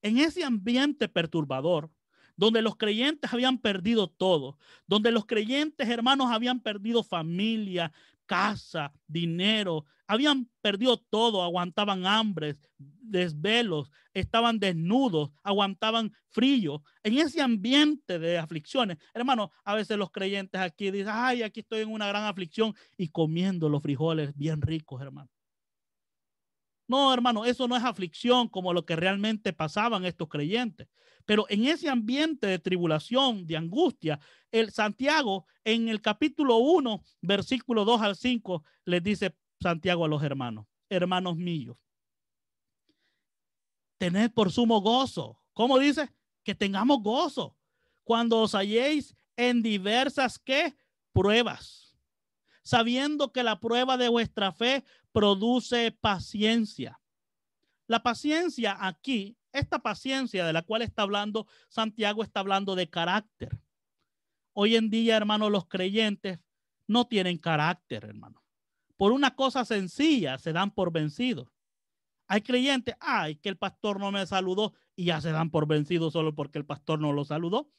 En ese ambiente perturbador, donde los creyentes habían perdido todo, donde los creyentes, hermanos, habían perdido familia, casa, dinero, habían perdido todo, aguantaban hambres, desvelos, estaban desnudos, aguantaban frío. En ese ambiente de aflicciones, hermanos, a veces los creyentes aquí dicen, ay, aquí estoy en una gran aflicción y comiendo los frijoles bien ricos, hermano. No, hermano, eso no es aflicción como lo que realmente pasaban estos creyentes. Pero en ese ambiente de tribulación, de angustia, el Santiago en el capítulo 1, versículo 2 al 5, les dice Santiago a los hermanos, hermanos míos, tened por sumo gozo. ¿Cómo dice? Que tengamos gozo cuando os halléis en diversas ¿qué? Pruebas, sabiendo que la prueba de vuestra fe produce paciencia. La paciencia aquí, esta paciencia de la cual está hablando Santiago, está hablando de carácter. Hoy en día, hermano, los creyentes no tienen carácter, hermano. Por una cosa sencilla se dan por vencidos. Hay creyentes, ay, que el pastor no me saludó y ya se dan por vencidos solo porque el pastor no lo saludó.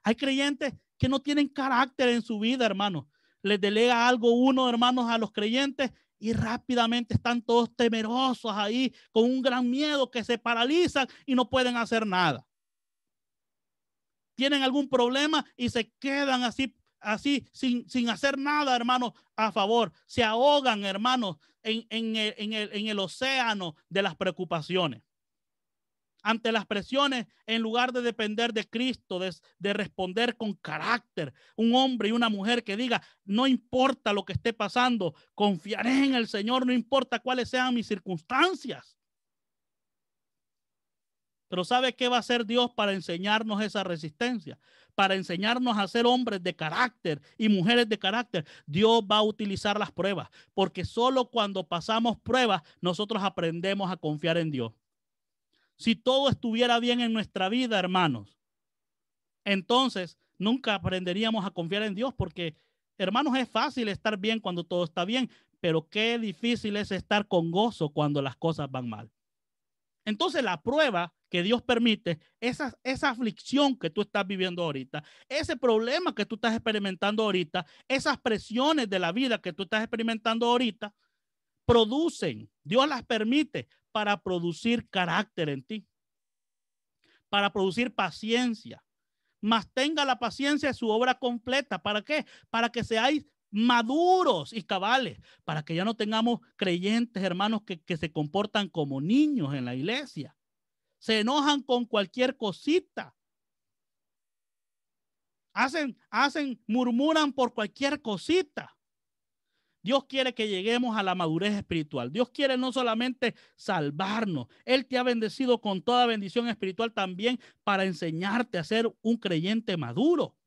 Hay creyentes que no tienen carácter en su vida, hermano. Les delega algo uno, hermanos, a los creyentes y rápidamente están todos temerosos ahí, con un gran miedo que se paralizan y no pueden hacer nada. Tienen algún problema y se quedan así sin hacer nada, hermanos, a favor. Se ahogan, hermanos, en el océano de las preocupaciones. Ante las presiones, en lugar de depender de Cristo, de responder con carácter, un hombre y una mujer que diga, no importa lo que esté pasando, confiaré en el Señor, no importa cuáles sean mis circunstancias. Pero ¿sabe qué va a hacer Dios para enseñarnos esa resistencia? Para enseñarnos a ser hombres de carácter y mujeres de carácter. Dios va a utilizar las pruebas, porque solo cuando pasamos pruebas, nosotros aprendemos a confiar en Dios. Si todo estuviera bien en nuestra vida, hermanos, entonces nunca aprenderíamos a confiar en Dios, porque, hermanos, es fácil estar bien cuando todo está bien, pero qué difícil es estar con gozo cuando las cosas van mal. Entonces la prueba que Dios permite, esa aflicción que tú estás viviendo ahorita, ese problema que tú estás experimentando ahorita, esas presiones de la vida que tú estás experimentando ahorita, producen, Dios las permite para producir carácter en ti, para producir paciencia. Mas tenga la paciencia de su obra completa. ¿Para qué? Para que seáis maduros y cabales, para que ya no tengamos creyentes, hermanos, que se comportan como niños en la iglesia. Se enojan con cualquier cosita. Murmuran por cualquier cosita. Dios quiere que lleguemos a la madurez espiritual. Dios quiere no solamente salvarnos. Él te ha bendecido con toda bendición espiritual también para enseñarte a ser un creyente maduro.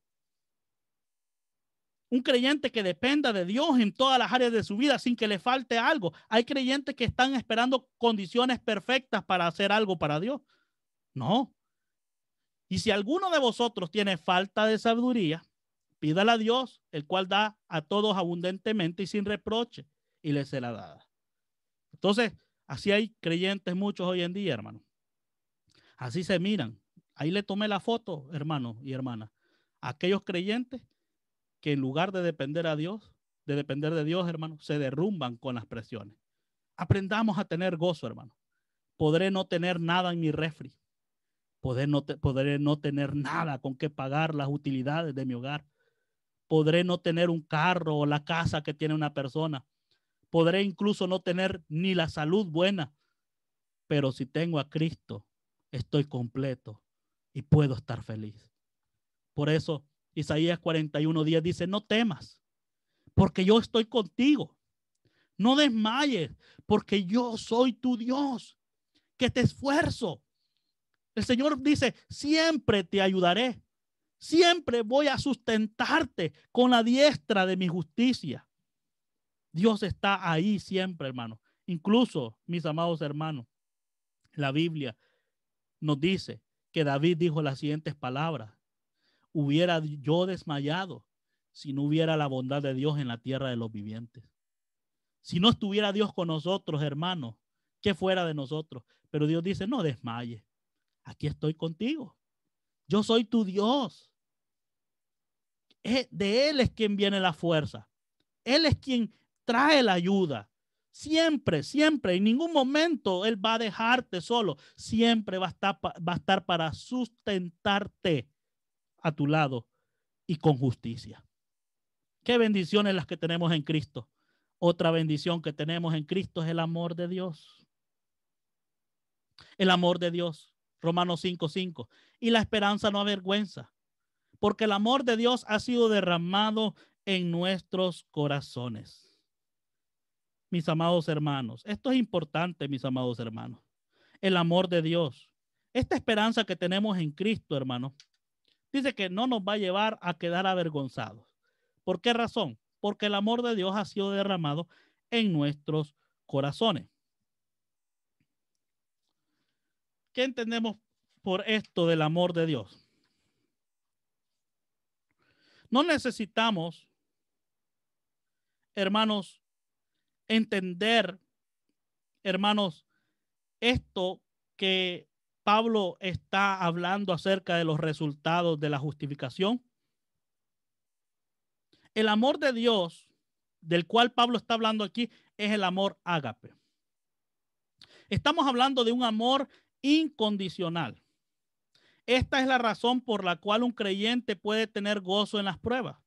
Un creyente que dependa de Dios en todas las áreas de su vida sin que le falte algo. Hay creyentes que están esperando condiciones perfectas para hacer algo para Dios. No. Y si alguno de vosotros tiene falta de sabiduría, pídala a Dios, el cual da a todos abundantemente y sin reproche, y le será dada. Entonces, así hay creyentes muchos hoy en día, hermano. Así se miran. Ahí le tomé la foto, hermano y hermana. Aquellos creyentes que en lugar de depender de Dios, hermano, se derrumban con las presiones. Aprendamos a tener gozo, hermano. Podré no tener nada en mi refri. Podré no tener nada con que pagar las utilidades de mi hogar. Podré no tener un carro o la casa que tiene una persona. Podré incluso no tener ni la salud buena. Pero si tengo a Cristo, estoy completo y puedo estar feliz. Por eso Isaías 41:10 dice, no temas, porque yo estoy contigo. No desmayes, porque yo soy tu Dios, que te esfuerzo. El Señor dice, siempre te ayudaré. Siempre voy a sustentarte con la diestra de mi justicia. Dios está ahí siempre, hermano. Incluso, mis amados hermanos, la Biblia nos dice que David dijo las siguientes palabras. Hubiera yo desmayado si no hubiera la bondad de Dios en la tierra de los vivientes. Si no estuviera Dios con nosotros, hermanos, ¿qué fuera de nosotros? Pero Dios dice, no desmayes. Aquí estoy contigo. Yo soy tu Dios. De Él es quien viene la fuerza. Él es quien trae la ayuda. Siempre, siempre, en ningún momento Él va a dejarte solo. Siempre va a estar para sustentarte a tu lado y con justicia. Qué bendiciones las que tenemos en Cristo. Otra bendición que tenemos en Cristo es el amor de Dios. El amor de Dios. Romanos 5:5. Y la esperanza no avergüenza, porque el amor de Dios ha sido derramado en nuestros corazones. Mis amados hermanos, esto es importante, mis amados hermanos. El amor de Dios. Esta esperanza que tenemos en Cristo, hermano, dice que no nos va a llevar a quedar avergonzados. ¿Por qué razón? Porque el amor de Dios ha sido derramado en nuestros corazones. ¿Qué entendemos por esto del amor de Dios? No necesitamos, hermanos, entender, hermanos, esto que Pablo está hablando acerca de los resultados de la justificación. El amor de Dios, del cual Pablo está hablando aquí, es el amor ágape. Estamos hablando de un amor incondicional. Esta es la razón por la cual un creyente puede tener gozo en las pruebas.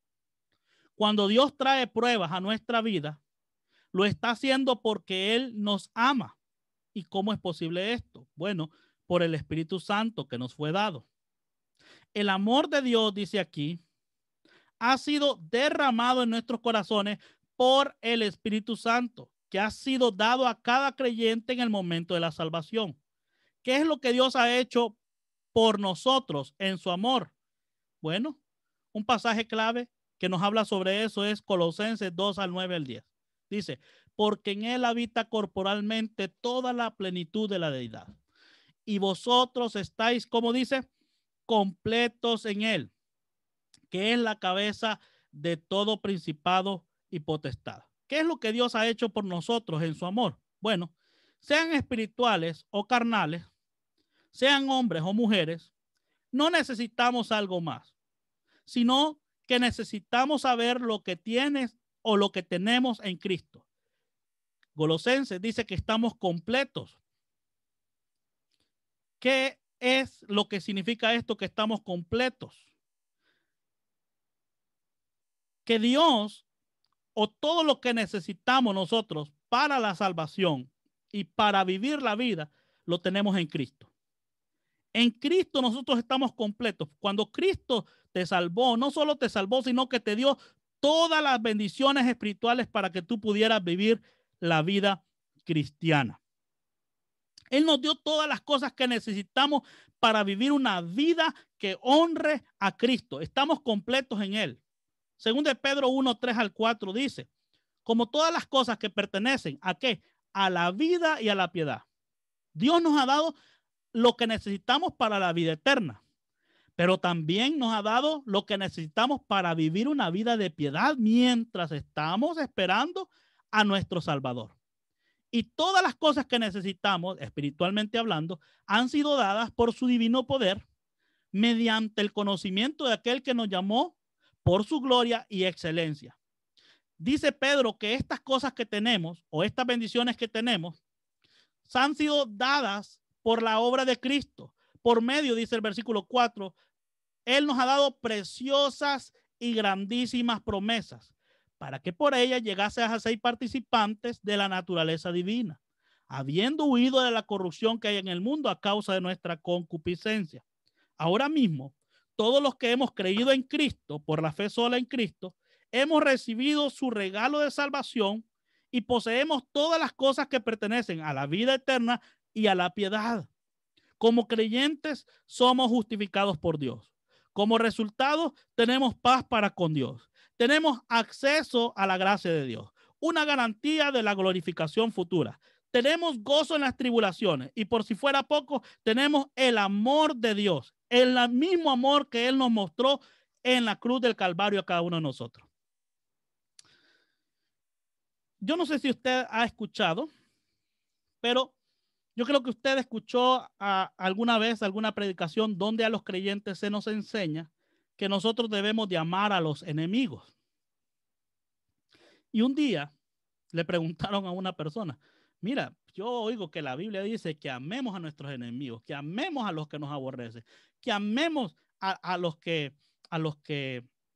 Cuando Dios trae pruebas a nuestra vida, lo está haciendo porque Él nos ama. ¿Y cómo es posible esto? Bueno, por el Espíritu Santo que nos fue dado. El amor de Dios, dice aquí, ha sido derramado en nuestros corazones por el Espíritu Santo, que ha sido dado a cada creyente en el momento de la salvación. ¿Qué es lo que Dios ha hecho por nosotros en su amor? Bueno, un pasaje clave que nos habla sobre eso es Colosenses 2:9-10. Dice, porque en Él habita corporalmente toda la plenitud de la deidad. Y vosotros estáis, como dice, completos en Él, que es la cabeza de todo principado y potestad. ¿Qué es lo que Dios ha hecho por nosotros en su amor? Bueno, sean espirituales o carnales, sean hombres o mujeres, no necesitamos algo más, sino que necesitamos saber lo que tienes o lo que tenemos en Cristo. Colosenses dice que estamos completos. ¿Qué es lo que significa esto, que estamos completos? Que Dios o todo lo que necesitamos nosotros para la salvación y para vivir la vida, lo tenemos en Cristo. En Cristo nosotros estamos completos. Cuando Cristo te salvó, no solo te salvó, sino que te dio todas las bendiciones espirituales para que tú pudieras vivir la vida cristiana. Él nos dio todas las cosas que necesitamos para vivir una vida que honre a Cristo. Estamos completos en Él. Según de Pedro 1, 3 al 4 dice, como todas las cosas que pertenecen ¿a qué? A la vida y a la piedad. Dios nos ha dado lo que necesitamos para la vida eterna, pero también nos ha dado lo que necesitamos para vivir una vida de piedad mientras estamos esperando a nuestro Salvador. Y todas las cosas que necesitamos, espiritualmente hablando, han sido dadas por su divino poder mediante el conocimiento de aquel que nos llamó por su gloria y excelencia. Dice Pedro que estas cosas que tenemos o estas bendiciones que tenemos han sido dadas por la obra de Cristo. Por medio, dice el versículo 4, Él nos ha dado preciosas y grandísimas promesas para que por ellas llegases a ser participantes de la naturaleza divina, habiendo huido de la corrupción que hay en el mundo a causa de nuestra concupiscencia. Ahora mismo, todos los que hemos creído en Cristo, por la fe sola en Cristo, hemos recibido su regalo de salvación y poseemos todas las cosas que pertenecen a la vida eterna y a la piedad. Como creyentes somos justificados por Dios. Como resultado tenemos paz para con Dios. Tenemos acceso a la gracia de Dios, una garantía de la glorificación futura. Tenemos gozo en las tribulaciones y por si fuera poco, tenemos el amor de Dios, el mismo amor que Él nos mostró en la cruz del Calvario a cada uno de nosotros. Yo no sé si usted ha escuchado, pero yo creo que usted escuchó alguna vez alguna predicación donde a los creyentes se nos enseña que nosotros debemos de amar a los enemigos. Y un día le preguntaron a una persona, mira, yo oigo que la Biblia dice que amemos a nuestros enemigos, que amemos a los que nos aborrecen, que amemos a los que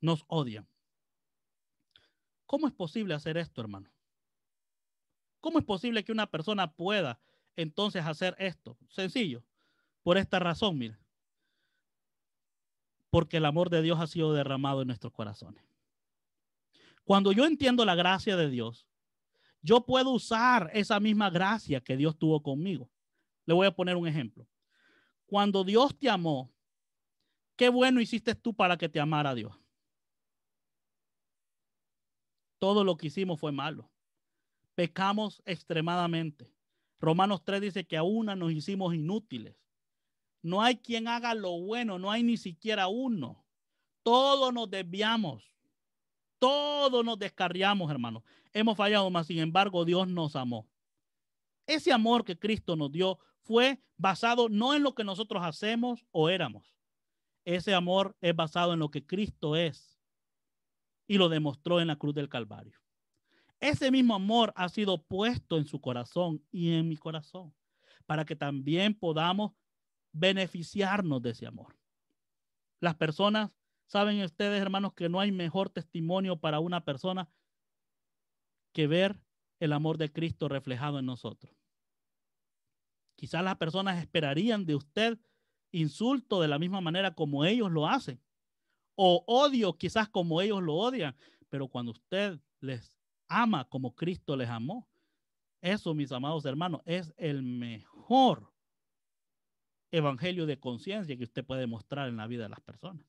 nos odian. ¿Cómo es posible hacer esto, hermano? ¿Cómo es posible que una persona pueda entonces hacer esto? Sencillo, por esta razón, mira. Porque el amor de Dios ha sido derramado en nuestros corazones. Cuando yo entiendo la gracia de Dios, yo puedo usar esa misma gracia que Dios tuvo conmigo. Le voy a poner un ejemplo. Cuando Dios te amó, ¿qué bueno hiciste tú para que te amara Dios? Todo lo que hicimos fue malo. Pecamos extremadamente. Romanos 3 dice que a una nos hicimos inútiles. No hay quien haga lo bueno, no hay ni siquiera uno. Todos nos desviamos. Todos nos descarriamos, hermano. Hemos fallado, mas sin embargo, Dios nos amó. Ese amor que Cristo nos dio fue basado no en lo que nosotros hacemos o éramos. Ese amor es basado en lo que Cristo es y lo demostró en la cruz del Calvario. Ese mismo amor ha sido puesto en su corazón y en mi corazón para que también podamos beneficiarnos de ese amor. Las personas, saben ustedes, hermanos, que no hay mejor testimonio para una persona que ver el amor de Cristo reflejado en nosotros. Quizás las personas esperarían de usted insulto de la misma manera como ellos lo hacen, o odio quizás como ellos lo odian, pero cuando usted les ama como Cristo les amó, eso, mis amados hermanos, es el mejor evangelio de conciencia que usted puede mostrar en la vida de las personas.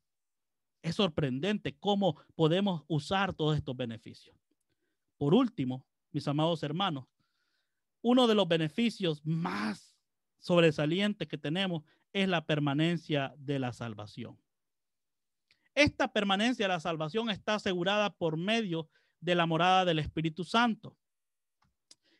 Es sorprendente cómo podemos usar todos estos beneficios. Por último, mis amados hermanos, uno de los beneficios más sobresalientes que tenemos es la permanencia de la salvación. Esta permanencia de la salvación está asegurada por medio de la morada del Espíritu Santo.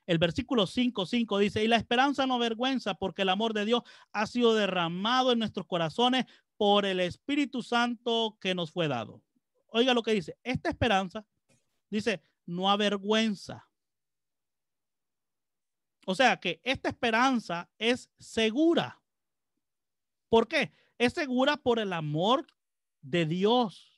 El versículo 5:5 dice, y la esperanza no avergüenza porque el amor de Dios ha sido derramado en nuestros corazones por el Espíritu Santo que nos fue dado. Oiga lo que dice, esta esperanza, dice, no avergüenza. O sea que esta esperanza es segura. ¿Por qué? Es segura por el amor de Dios.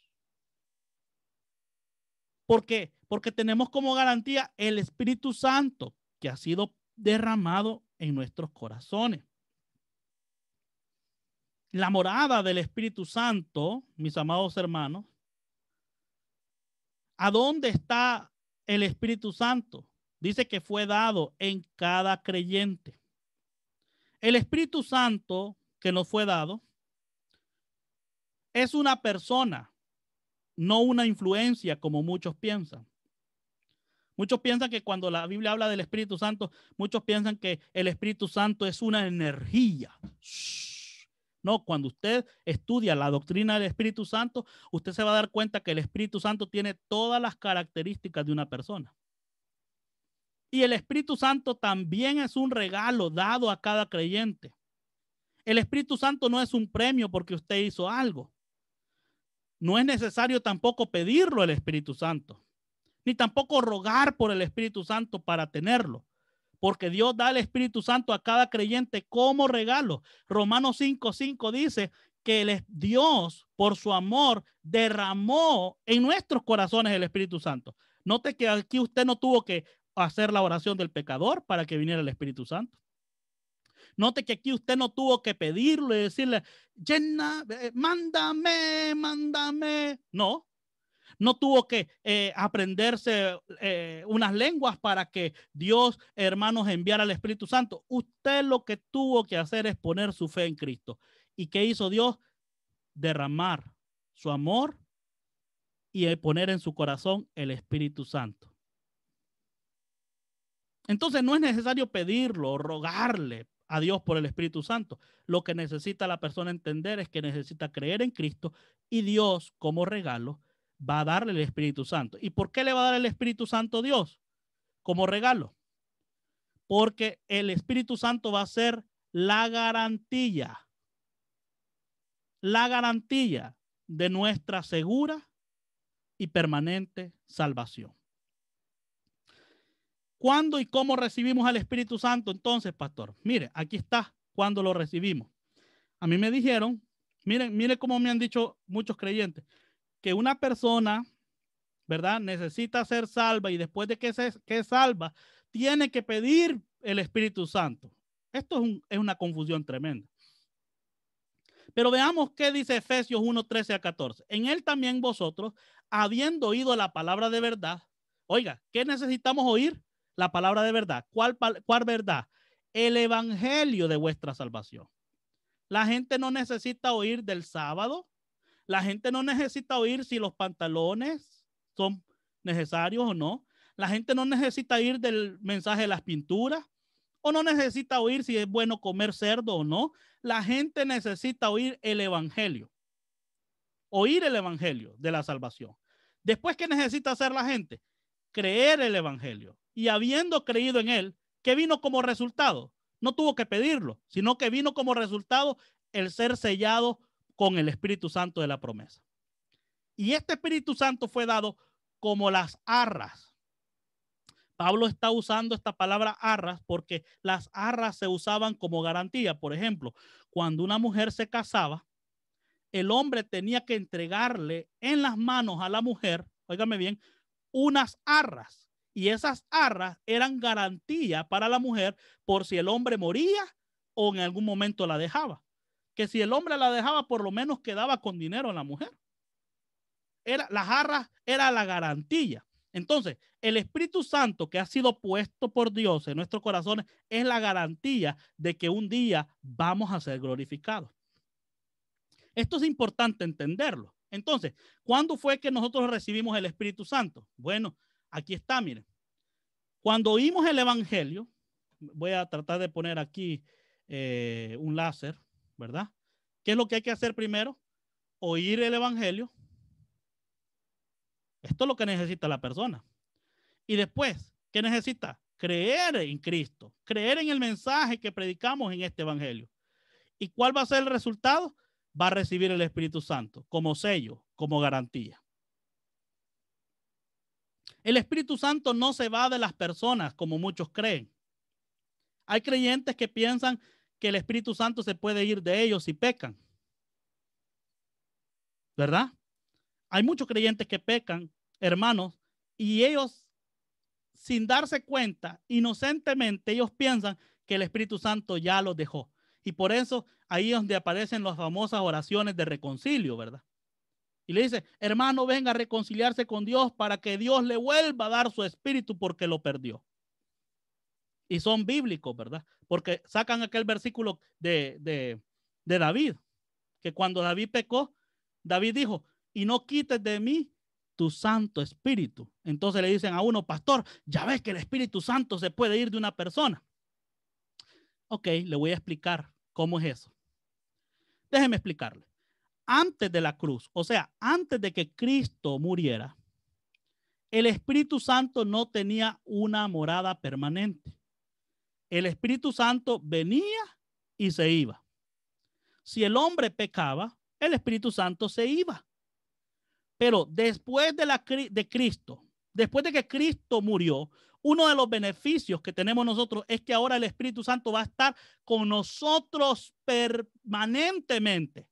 ¿Por qué? Porque tenemos como garantía el Espíritu Santo que ha sido derramado en nuestros corazones. La morada del Espíritu Santo, mis amados hermanos, ¿a dónde está el Espíritu Santo? Dice que fue dado en cada creyente. El Espíritu Santo que nos fue dado es una persona, no una influencia como muchos piensan. Muchos piensan que cuando la Biblia habla del Espíritu Santo, muchos piensan que el Espíritu Santo es una energía. No, cuando usted estudia la doctrina del Espíritu Santo, usted se va a dar cuenta que el Espíritu Santo tiene todas las características de una persona. Y el Espíritu Santo también es un regalo dado a cada creyente. El Espíritu Santo no es un premio porque usted hizo algo. No es necesario tampoco pedirlo el Espíritu Santo, ni tampoco rogar por el Espíritu Santo para tenerlo, porque Dios da el Espíritu Santo a cada creyente como regalo. Romanos 5:5 dice que Dios, por su amor, derramó en nuestros corazones el Espíritu Santo. Note que aquí usted no tuvo que hacer la oración del pecador para que viniera el Espíritu Santo. Note que aquí usted no tuvo que pedirle y decirle, llena, mándame, mándame. No, no tuvo que aprenderse unas lenguas para que Dios, hermanos, enviara al Espíritu Santo. Usted lo que tuvo que hacer es poner su fe en Cristo. ¿Y qué hizo Dios? Derramar su amor y poner en su corazón el Espíritu Santo. Entonces no es necesario pedirlo o rogarle a Dios por el Espíritu Santo. Lo que necesita la persona entender es que necesita creer en Cristo y Dios, como regalo, va a darle el Espíritu Santo. ¿Y por qué le va a dar el Espíritu Santo a Dios? Como regalo. Porque el Espíritu Santo va a ser la garantía de nuestra segura y permanente salvación. ¿Cuándo y cómo recibimos al Espíritu Santo entonces, pastor? Mire, aquí está cuando lo recibimos. A mí me dijeron, miren cómo me han dicho muchos creyentes, que una persona, ¿verdad?, necesita ser salva y después de que es salva, tiene que pedir el Espíritu Santo. Esto es una confusión tremenda. Pero veamos qué dice Efesios 1:13-14. En él también vosotros, habiendo oído la palabra de verdad, oiga, ¿qué necesitamos oír? La palabra de verdad. ¿Cuál verdad? El evangelio de vuestra salvación. La gente no necesita oír del sábado. La gente no necesita oír si los pantalones son necesarios o no. La gente no necesita oír del mensaje de las pinturas o no necesita oír si es bueno comer cerdo o no. La gente necesita oír el evangelio. Oír el evangelio de la salvación. Después, ¿qué necesita hacer la gente? Creer el evangelio. Y habiendo creído en él, ¿qué vino como resultado? No tuvo que pedirlo, sino que vino como resultado el ser sellado con el Espíritu Santo de la promesa. Y este Espíritu Santo fue dado como las arras. Pablo está usando esta palabra arras porque las arras se usaban como garantía. Por ejemplo, cuando una mujer se casaba, el hombre tenía que entregarle en las manos a la mujer, óigame bien, unas arras. Y esas arras eran garantía para la mujer por si el hombre moría o en algún momento la dejaba. Que si el hombre la dejaba, por lo menos quedaba con dinero en la mujer. Las arras era la garantía. Entonces, el Espíritu Santo que ha sido puesto por Dios en nuestros corazones es la garantía de que un día vamos a ser glorificados. Esto es importante entenderlo. Entonces, ¿cuándo fue que nosotros recibimos el Espíritu Santo? Bueno, aquí está, miren. Cuando oímos el Evangelio, voy a tratar de poner aquí un láser, ¿verdad? ¿Qué es lo que hay que hacer primero? Oír el Evangelio. Esto es lo que necesita la persona. Y después, ¿qué necesita? Creer en Cristo, creer en el mensaje que predicamos en este Evangelio. ¿Y cuál va a ser el resultado? Va a recibir el Espíritu Santo como sello, como garantía. El Espíritu Santo no se va de las personas como muchos creen. Hay creyentes que piensan que el Espíritu Santo se puede ir de ellos si pecan. ¿Verdad? Hay muchos creyentes que pecan, hermanos, Y ellos, sin darse cuenta, inocentemente, ellos piensan que el Espíritu Santo ya los dejó. Y por eso ahí es donde aparecen las famosas oraciones de reconcilio, ¿verdad? Y le dice, hermano, venga a reconciliarse con Dios para que Dios le vuelva a dar su espíritu porque lo perdió. Y son bíblicos, ¿verdad? Porque sacan aquel versículo de David, que cuando David pecó, David dijo, y no quites de mí tu Santo Espíritu. Entonces le dicen a uno, pastor, ya ves que el Espíritu Santo se puede ir de una persona. Ok, le voy a explicar cómo es eso. Déjeme explicarle. Antes de la cruz, o sea, antes de que Cristo muriera, el Espíritu Santo no tenía una morada permanente. El Espíritu Santo venía y se iba. Si el hombre pecaba, el Espíritu Santo se iba. Pero después de Cristo, después de que Cristo murió, uno de los beneficios que tenemos nosotros es que ahora el Espíritu Santo va a estar con nosotros permanentemente.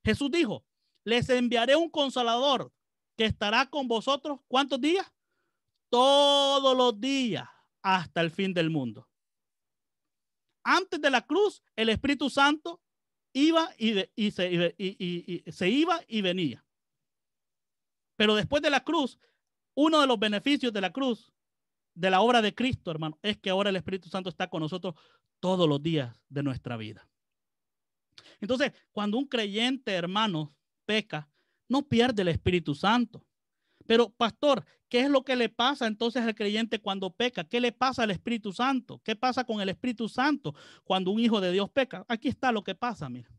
Jesús dijo, les enviaré un consolador que estará con vosotros, ¿cuántos días? Todos los días hasta el fin del mundo. Antes de la cruz, el Espíritu Santo iba se iba y venía. Pero después de la cruz, uno de los beneficios de la cruz, de la obra de Cristo, hermano, es que ahora el Espíritu Santo está con nosotros todos los días de nuestra vida. Entonces, cuando un creyente, hermano, peca, no pierde el Espíritu Santo. Pero, pastor, ¿qué es lo que le pasa entonces al creyente cuando peca? ¿Qué le pasa al Espíritu Santo? ¿Qué pasa con el Espíritu Santo cuando un hijo de Dios peca? Aquí está lo que pasa, mira.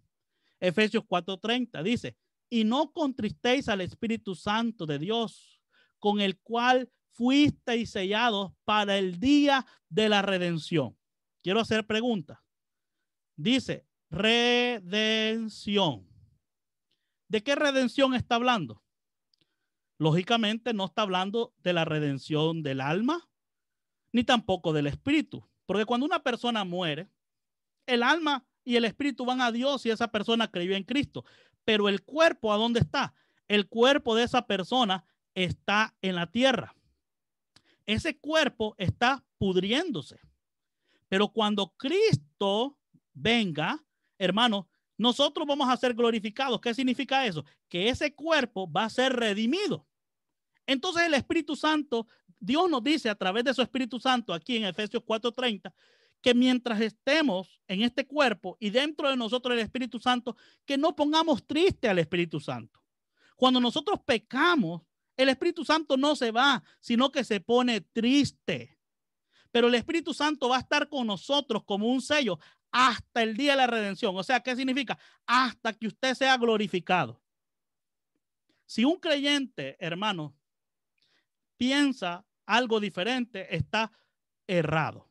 Efesios 4:30 dice, y no contristéis al Espíritu Santo de Dios, con el cual fuisteis sellados para el día de la redención. Quiero hacer preguntas. Dice, redención. ¿De qué redención está hablando? Lógicamente no está hablando de la redención del alma, ni tampoco del espíritu. Porque cuando una persona muere, el alma y el espíritu van a Dios y esa persona creyó en Cristo. Pero el cuerpo, ¿a dónde está? El cuerpo de esa persona está en la tierra. Ese cuerpo está pudriéndose. Pero cuando Cristo venga, hermano, nosotros vamos a ser glorificados. ¿Qué significa eso? Que ese cuerpo va a ser redimido. Entonces el Espíritu Santo, Dios nos dice a través de su Espíritu Santo aquí en Efesios 4:30, que mientras estemos en este cuerpo y dentro de nosotros el Espíritu Santo, que no pongamos triste al Espíritu Santo. Cuando nosotros pecamos, el Espíritu Santo no se va, sino que se pone triste. Pero el Espíritu Santo va a estar con nosotros como un sello hasta el día de la redención. O sea, ¿qué significa? Hasta que usted sea glorificado. Si un creyente, hermano, piensa algo diferente, está errado.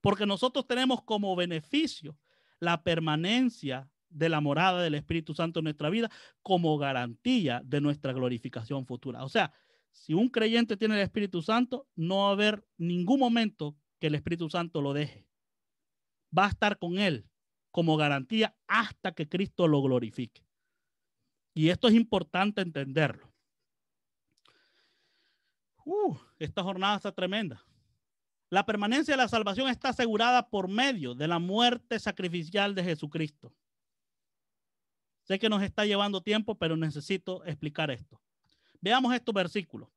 Porque nosotros tenemos como beneficio la permanencia de la morada del Espíritu Santo en nuestra vida como garantía de nuestra glorificación futura. O sea, si un creyente tiene el Espíritu Santo, no va a haber ningún momento que el Espíritu Santo lo deje. Va a estar con él como garantía hasta que Cristo lo glorifique. Y esto es importante entenderlo. Esta jornada está tremenda. La permanencia de la salvación está asegurada por medio de la muerte sacrificial de Jesucristo. Sé que nos está llevando tiempo, pero necesito explicar esto. Veamos estos versículos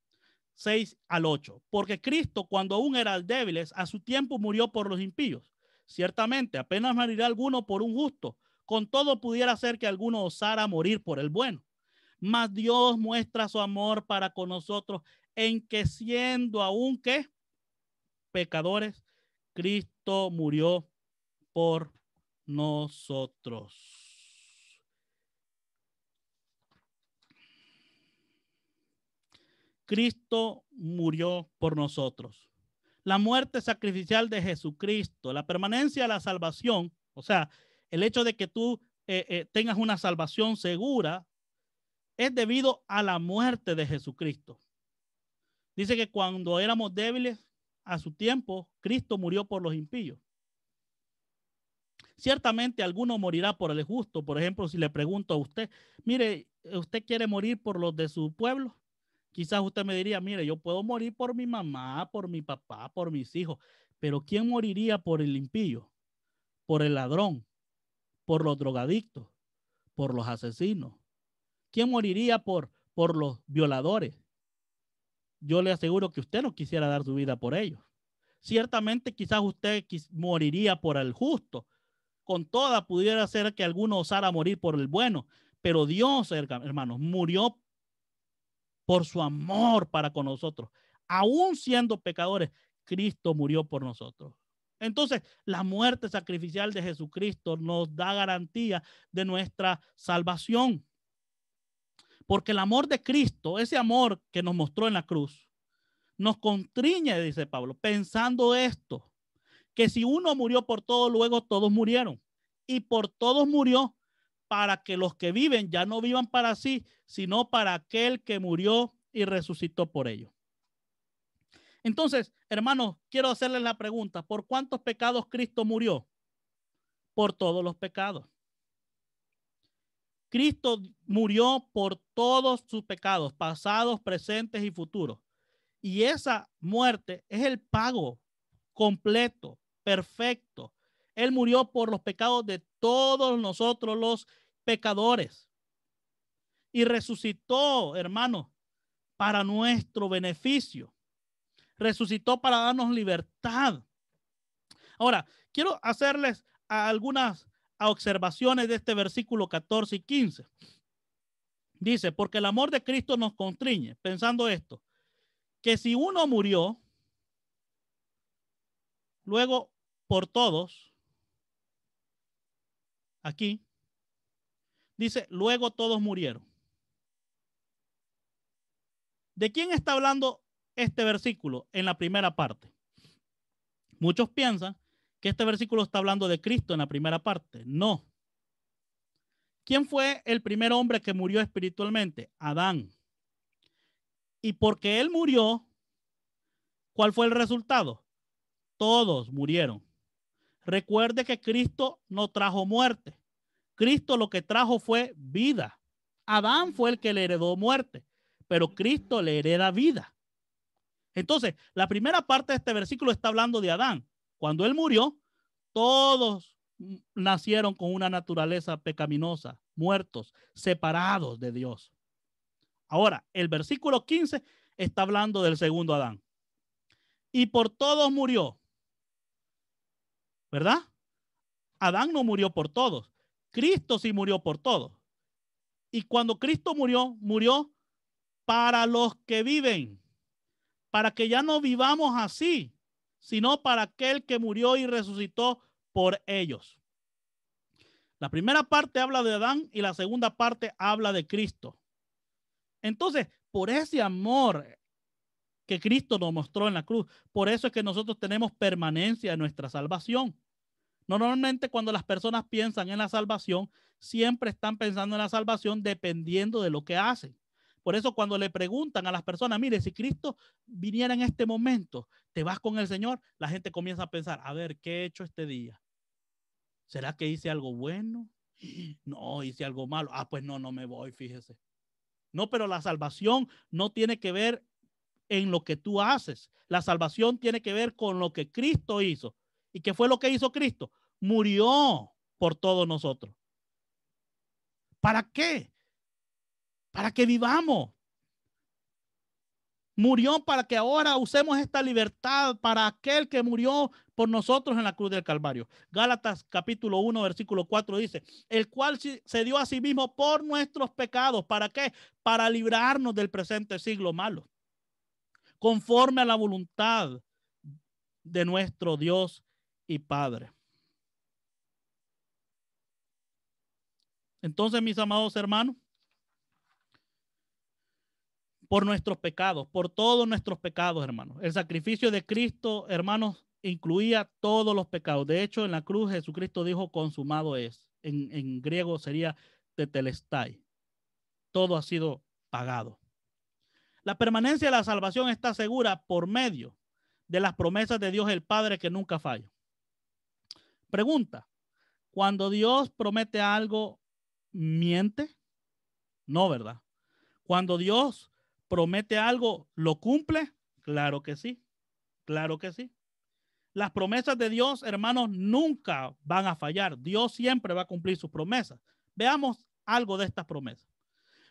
6 al 8. Porque Cristo, cuando aún eran débiles, a su tiempo murió por los impíos. Ciertamente, apenas morirá alguno por un justo. Con todo pudiera ser que alguno osara morir por el bueno. Mas Dios muestra su amor para con nosotros en que siendo aún que pecadores, Cristo murió por nosotros. Cristo murió por nosotros. La muerte sacrificial de Jesucristo, la permanencia de la salvación, o sea, el hecho de que tú tengas una salvación segura, es debido a la muerte de Jesucristo. Dice que cuando éramos débiles, a su tiempo, Cristo murió por los impíos. Ciertamente alguno morirá por el justo. Por ejemplo, si le pregunto a usted, mire, ¿usted quiere morir por los de su pueblo? Quizás usted me diría, mire, yo puedo morir por mi mamá, por mi papá, por mis hijos, pero ¿quién moriría por el impío, por el ladrón, por los drogadictos, por los asesinos? ¿Quién moriría por los violadores? Yo le aseguro que usted no quisiera dar su vida por ellos. Ciertamente quizás usted moriría por el justo. Con toda pudiera ser que alguno osara morir por el bueno, pero Dios, hermanos, murió por su amor para con nosotros. Aún siendo pecadores, Cristo murió por nosotros. Entonces, la muerte sacrificial de Jesucristo nos da garantía de nuestra salvación. Porque el amor de Cristo, ese amor que nos mostró en la cruz, nos constriñe, dice Pablo, pensando esto, que si uno murió por todos, luego todos murieron. Y por todos murió para que los que viven ya no vivan para sí, sino para aquel que murió y resucitó por ellos. Entonces, hermanos, quiero hacerles la pregunta, ¿por cuántos pecados Cristo murió? Por todos los pecados. Cristo murió por todos sus pecados, pasados, presentes y futuros. Y esa muerte es el pago completo, perfecto. Él murió por los pecados de todos nosotros los pecadores. Y resucitó, hermanos, para nuestro beneficio. Resucitó para darnos libertad. Ahora, quiero hacerles algunas observaciones de este versículo 14 y 15. Dice, porque el amor de Cristo nos constriñe, pensando esto, que si uno murió, luego por todos, aquí, dice, luego todos murieron. ¿De quién está hablando este versículo en la primera parte? Muchos piensan que este versículo está hablando de Cristo en la primera parte. No. ¿Quién fue el primer hombre que murió espiritualmente? Adán. Y porque él murió, ¿cuál fue el resultado? Todos murieron. Recuerde que Cristo no trajo muerte. Cristo lo que trajo fue vida. Adán fue el que le heredó muerte, pero Cristo le hereda vida. Entonces, la primera parte de este versículo está hablando de Adán. Cuando él murió, todos nacieron con una naturaleza pecaminosa, muertos, separados de Dios. Ahora, el versículo 15 está hablando del segundo Adán. Y por todos murió, ¿verdad? Adán no murió por todos. Cristo sí murió por todos. Y cuando Cristo murió, murió para los que viven, para que ya no vivamos así, sino para aquel que murió y resucitó por ellos. La primera parte habla de Adán y la segunda parte habla de Cristo. Entonces, por ese amor que Cristo nos mostró en la cruz, por eso es que nosotros tenemos permanencia en nuestra salvación. Normalmente cuando las personas piensan en la salvación, siempre están pensando en la salvación dependiendo de lo que hacen. Por eso cuando le preguntan a las personas, mire, si Cristo viniera en este momento, ¿te vas con el Señor? La gente comienza a pensar, a ver, ¿qué he hecho este día? ¿Será que hice algo bueno? No, hice algo malo. Ah, pues no me voy, fíjese. No, pero la salvación no tiene que ver en lo que tú haces. La salvación tiene que ver con lo que Cristo hizo. ¿Y qué fue lo que hizo Cristo? Murió por todos nosotros. ¿Para qué? Para que vivamos. Murió para que ahora usemos esta libertad para aquel que murió por nosotros en la cruz del Calvario. Gálatas capítulo 1, versículo 4 dice, el cual se dio a sí mismo por nuestros pecados. ¿Para qué? Para librarnos del presente siglo malo. Conforme a la voluntad de nuestro Dios y Padre. Entonces, mis amados hermanos, por nuestros pecados, por todos nuestros pecados, hermanos. El sacrificio de Cristo, hermanos, incluía todos los pecados. De hecho, en la cruz Jesucristo dijo, consumado es. En griego sería tetelestai. Todo ha sido pagado. La permanencia de la salvación está segura por medio de las promesas de Dios el Padre que nunca falla. Pregunta, ¿cuando Dios promete algo, miente? No, ¿verdad? Cuando Dios promete algo, ¿lo cumple? Claro que sí, claro que sí. Las promesas de Dios, hermanos, nunca van a fallar. Dios siempre va a cumplir sus promesas. Veamos algo de estas promesas.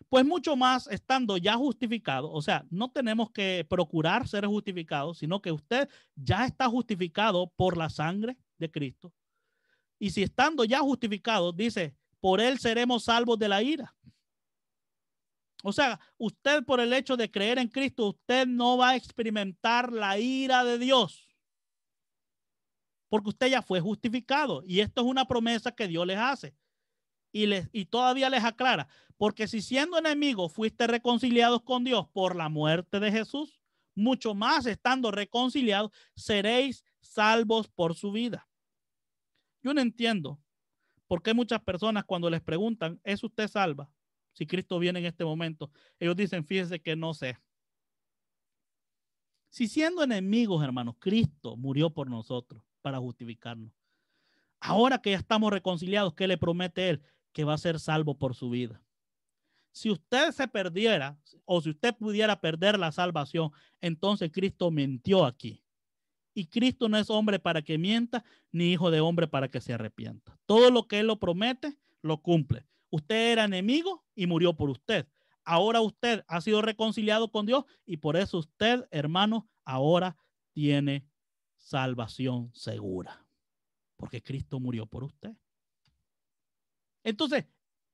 Pues mucho más estando ya justificado, o sea, no tenemos que procurar ser justificados, sino que usted ya está justificado por la sangre de Cristo. Y si estando ya justificado, dice, por él seremos salvos de la ira. O sea, usted por el hecho de creer en Cristo, usted no va a experimentar la ira de Dios. Porque usted ya fue justificado. Y esto es una promesa que Dios les hace. Y todavía les aclara, porque si siendo enemigos fuiste reconciliados con Dios por la muerte de Jesús, mucho más estando reconciliados, seréis salvos por su vida. Yo no entiendo por qué muchas personas cuando les preguntan, ¿es usted salva? Si Cristo viene en este momento, ellos dicen, fíjense que no sé. Si siendo enemigos, hermanos, Cristo murió por nosotros para justificarnos. Ahora que ya estamos reconciliados, ¿qué le promete Él? Que va a ser salvo por su vida. Si usted se perdiera o si usted pudiera perder la salvación, entonces Cristo mintió aquí. Y Cristo no es hombre para que mienta, ni hijo de hombre para que se arrepienta. Todo lo que Él lo promete, lo cumple. Usted era enemigo y murió por usted. Ahora usted ha sido reconciliado con Dios y por eso usted, hermano, ahora tiene salvación segura. Porque Cristo murió por usted. Entonces,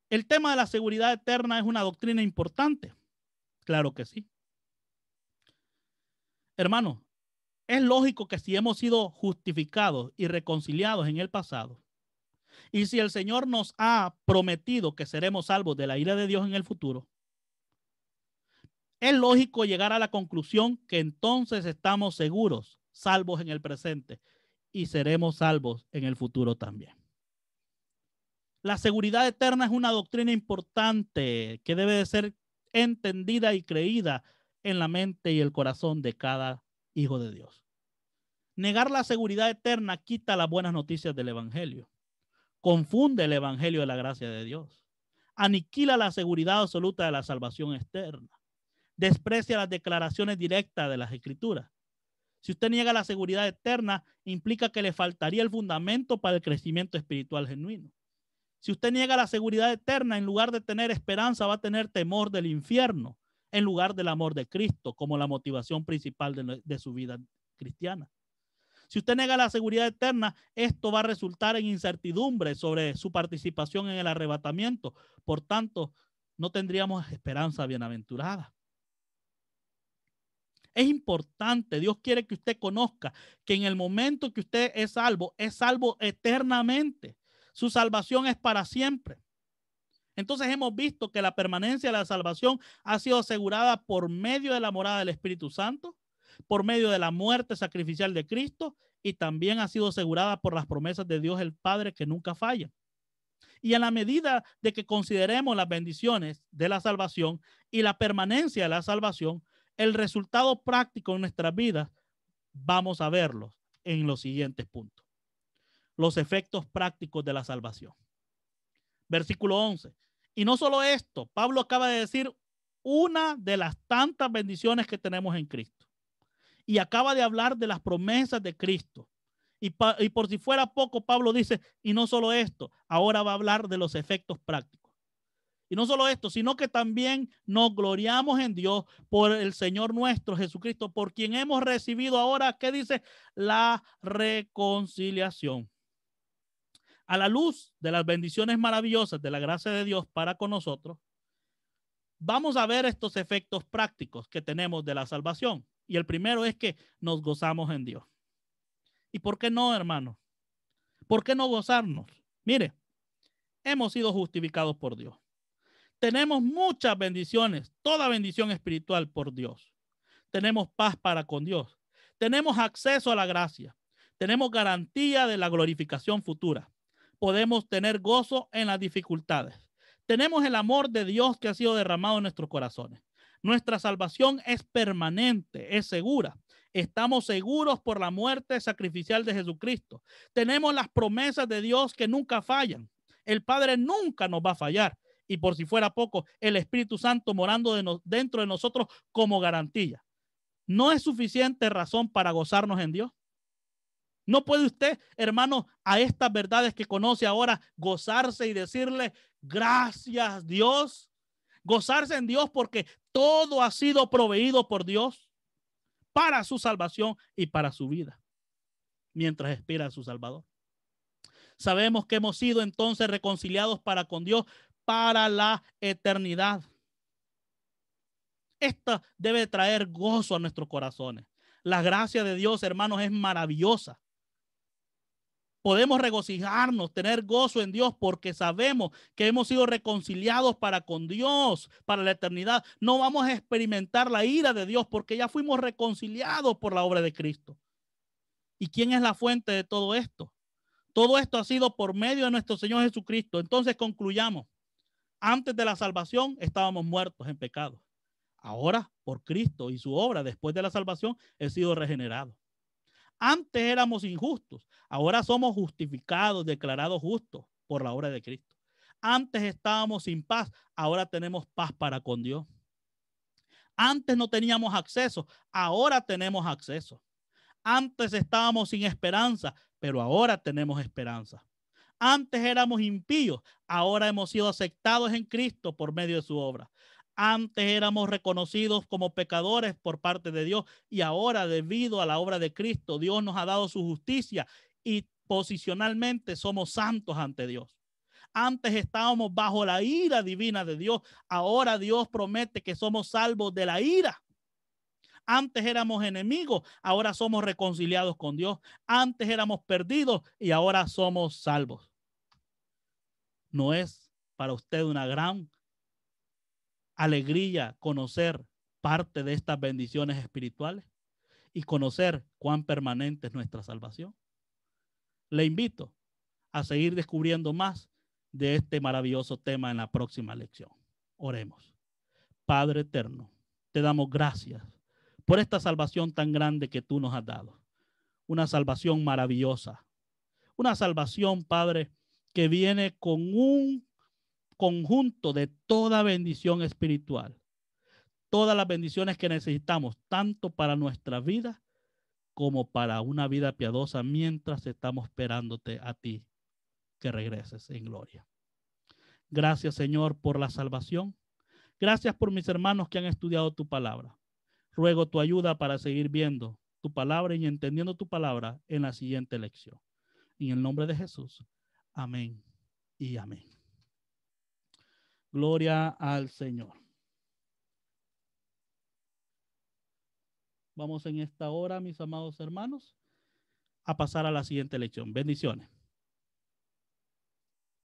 el tema de la seguridad eterna es una doctrina importante. Claro que sí. Hermano, es lógico que si hemos sido justificados y reconciliados en el pasado, y si el Señor nos ha prometido que seremos salvos de la ira de Dios en el futuro, es lógico llegar a la conclusión que entonces estamos seguros, salvos en el presente, y seremos salvos en el futuro también. La seguridad eterna es una doctrina importante que debe de ser entendida y creída en la mente y el corazón de cada hijo de Dios. Negar la seguridad eterna quita las buenas noticias del evangelio, confunde el evangelio de la gracia de Dios, aniquila la seguridad absoluta de la salvación eterna, desprecia las declaraciones directas de las escrituras. Si usted niega la seguridad eterna, implica que le faltaría el fundamento para el crecimiento espiritual genuino. Si usted niega la seguridad eterna, en lugar de tener esperanza, va a tener temor del infierno, en lugar del amor de Cristo como la motivación principal de su vida cristiana. Si usted niega la seguridad eterna, esto va a resultar en incertidumbre sobre su participación en el arrebatamiento. Por tanto, no tendríamos esperanza bienaventurada. Es importante, Dios quiere que usted conozca que en el momento que usted es salvo eternamente. Su salvación es para siempre. Entonces hemos visto que la permanencia de la salvación ha sido asegurada por medio de la morada del Espíritu Santo, por medio de la muerte sacrificial de Cristo y también ha sido asegurada por las promesas de Dios el Padre que nunca fallan. Y a la medida de que consideremos las bendiciones de la salvación y la permanencia de la salvación, el resultado práctico en nuestras vidas, vamos a verlos en los siguientes puntos. Los efectos prácticos de la salvación. Versículo 11. Y no solo esto, Pablo acaba de decir una de las tantas bendiciones que tenemos en Cristo. Y acaba de hablar de las promesas de Cristo. Y por si fuera poco, Pablo dice, y no solo esto, ahora va a hablar de los efectos prácticos. Y no solo esto, sino que también nos gloriamos en Dios por el Señor nuestro Jesucristo, por quien hemos recibido ahora, ¿qué dice? La reconciliación. A la luz de las bendiciones maravillosas de la gracia de Dios para con nosotros, vamos a ver estos efectos prácticos que tenemos de la salvación. Y el primero es que nos gozamos en Dios. ¿Y por qué no, hermano? ¿Por qué no gozarnos? Mire, hemos sido justificados por Dios. Tenemos muchas bendiciones, toda bendición espiritual por Dios. Tenemos paz para con Dios. Tenemos acceso a la gracia. Tenemos garantía de la glorificación futura. Podemos tener gozo en las dificultades. Tenemos el amor de Dios que ha sido derramado en nuestros corazones. Nuestra salvación es permanente, es segura. Estamos seguros por la muerte sacrificial de Jesucristo. Tenemos las promesas de Dios que nunca fallan. El Padre nunca nos va a fallar. y por si fuera poco, el Espíritu Santo morando dentro de nosotros como garantía. ¿No es suficiente razón para gozarnos en Dios? ¿No puede usted, hermano, a estas verdades que conoce ahora, gozarse y decirle gracias Dios? Gozarse en Dios porque todo ha sido proveído por Dios para su salvación y para su vida, mientras espera a su Salvador. Sabemos que hemos sido entonces reconciliados para con Dios para la eternidad. Esto debe traer gozo a nuestros corazones. La gracia de Dios, hermanos, es maravillosa. Podemos regocijarnos, tener gozo en Dios porque sabemos que hemos sido reconciliados para con Dios, para la eternidad. No vamos a experimentar la ira de Dios porque ya fuimos reconciliados por la obra de Cristo. ¿Y quién es la fuente de todo esto? Todo esto ha sido por medio de nuestro Señor Jesucristo. Entonces concluyamos. Antes de la salvación estábamos muertos en pecado. Ahora, por Cristo y su obra, después de la salvación, he sido regenerado. Antes éramos injustos, ahora somos justificados, declarados justos por la obra de Cristo. Antes estábamos sin paz, ahora tenemos paz para con Dios. Antes no teníamos acceso, ahora tenemos acceso. Antes estábamos sin esperanza, pero ahora tenemos esperanza. Antes éramos impíos, ahora hemos sido aceptados en Cristo por medio de su obra. Antes éramos reconocidos como pecadores por parte de Dios y ahora, debido a la obra de Cristo, Dios nos ha dado su justicia y posicionalmente somos santos ante Dios. Antes estábamos bajo la ira divina de Dios, ahora Dios promete que somos salvos de la ira. Antes éramos enemigos, ahora somos reconciliados con Dios. Antes éramos perdidos y ahora somos salvos. ¿No es para usted una gran alegría conocer parte de estas bendiciones espirituales y conocer cuán permanente es nuestra salvación? Le invito a seguir descubriendo más de este maravilloso tema en la próxima lección. Oremos. Padre eterno, te damos gracias por esta salvación tan grande que tú nos has dado. Una salvación maravillosa. Una salvación, Padre, que viene con un conjunto de toda bendición espiritual. Todas las bendiciones que necesitamos, tanto para nuestra vida como para una vida piadosa, mientras estamos esperándote a ti que regreses en gloria. Gracias, Señor, por la salvación. Gracias por mis hermanos que han estudiado tu palabra. Ruego tu ayuda para seguir viendo tu palabra y entendiendo tu palabra en la siguiente lección. En el nombre de Jesús. Amén y amén. Gloria al Señor. Vamos en esta hora, mis amados hermanos, a pasar a la siguiente lección. Bendiciones.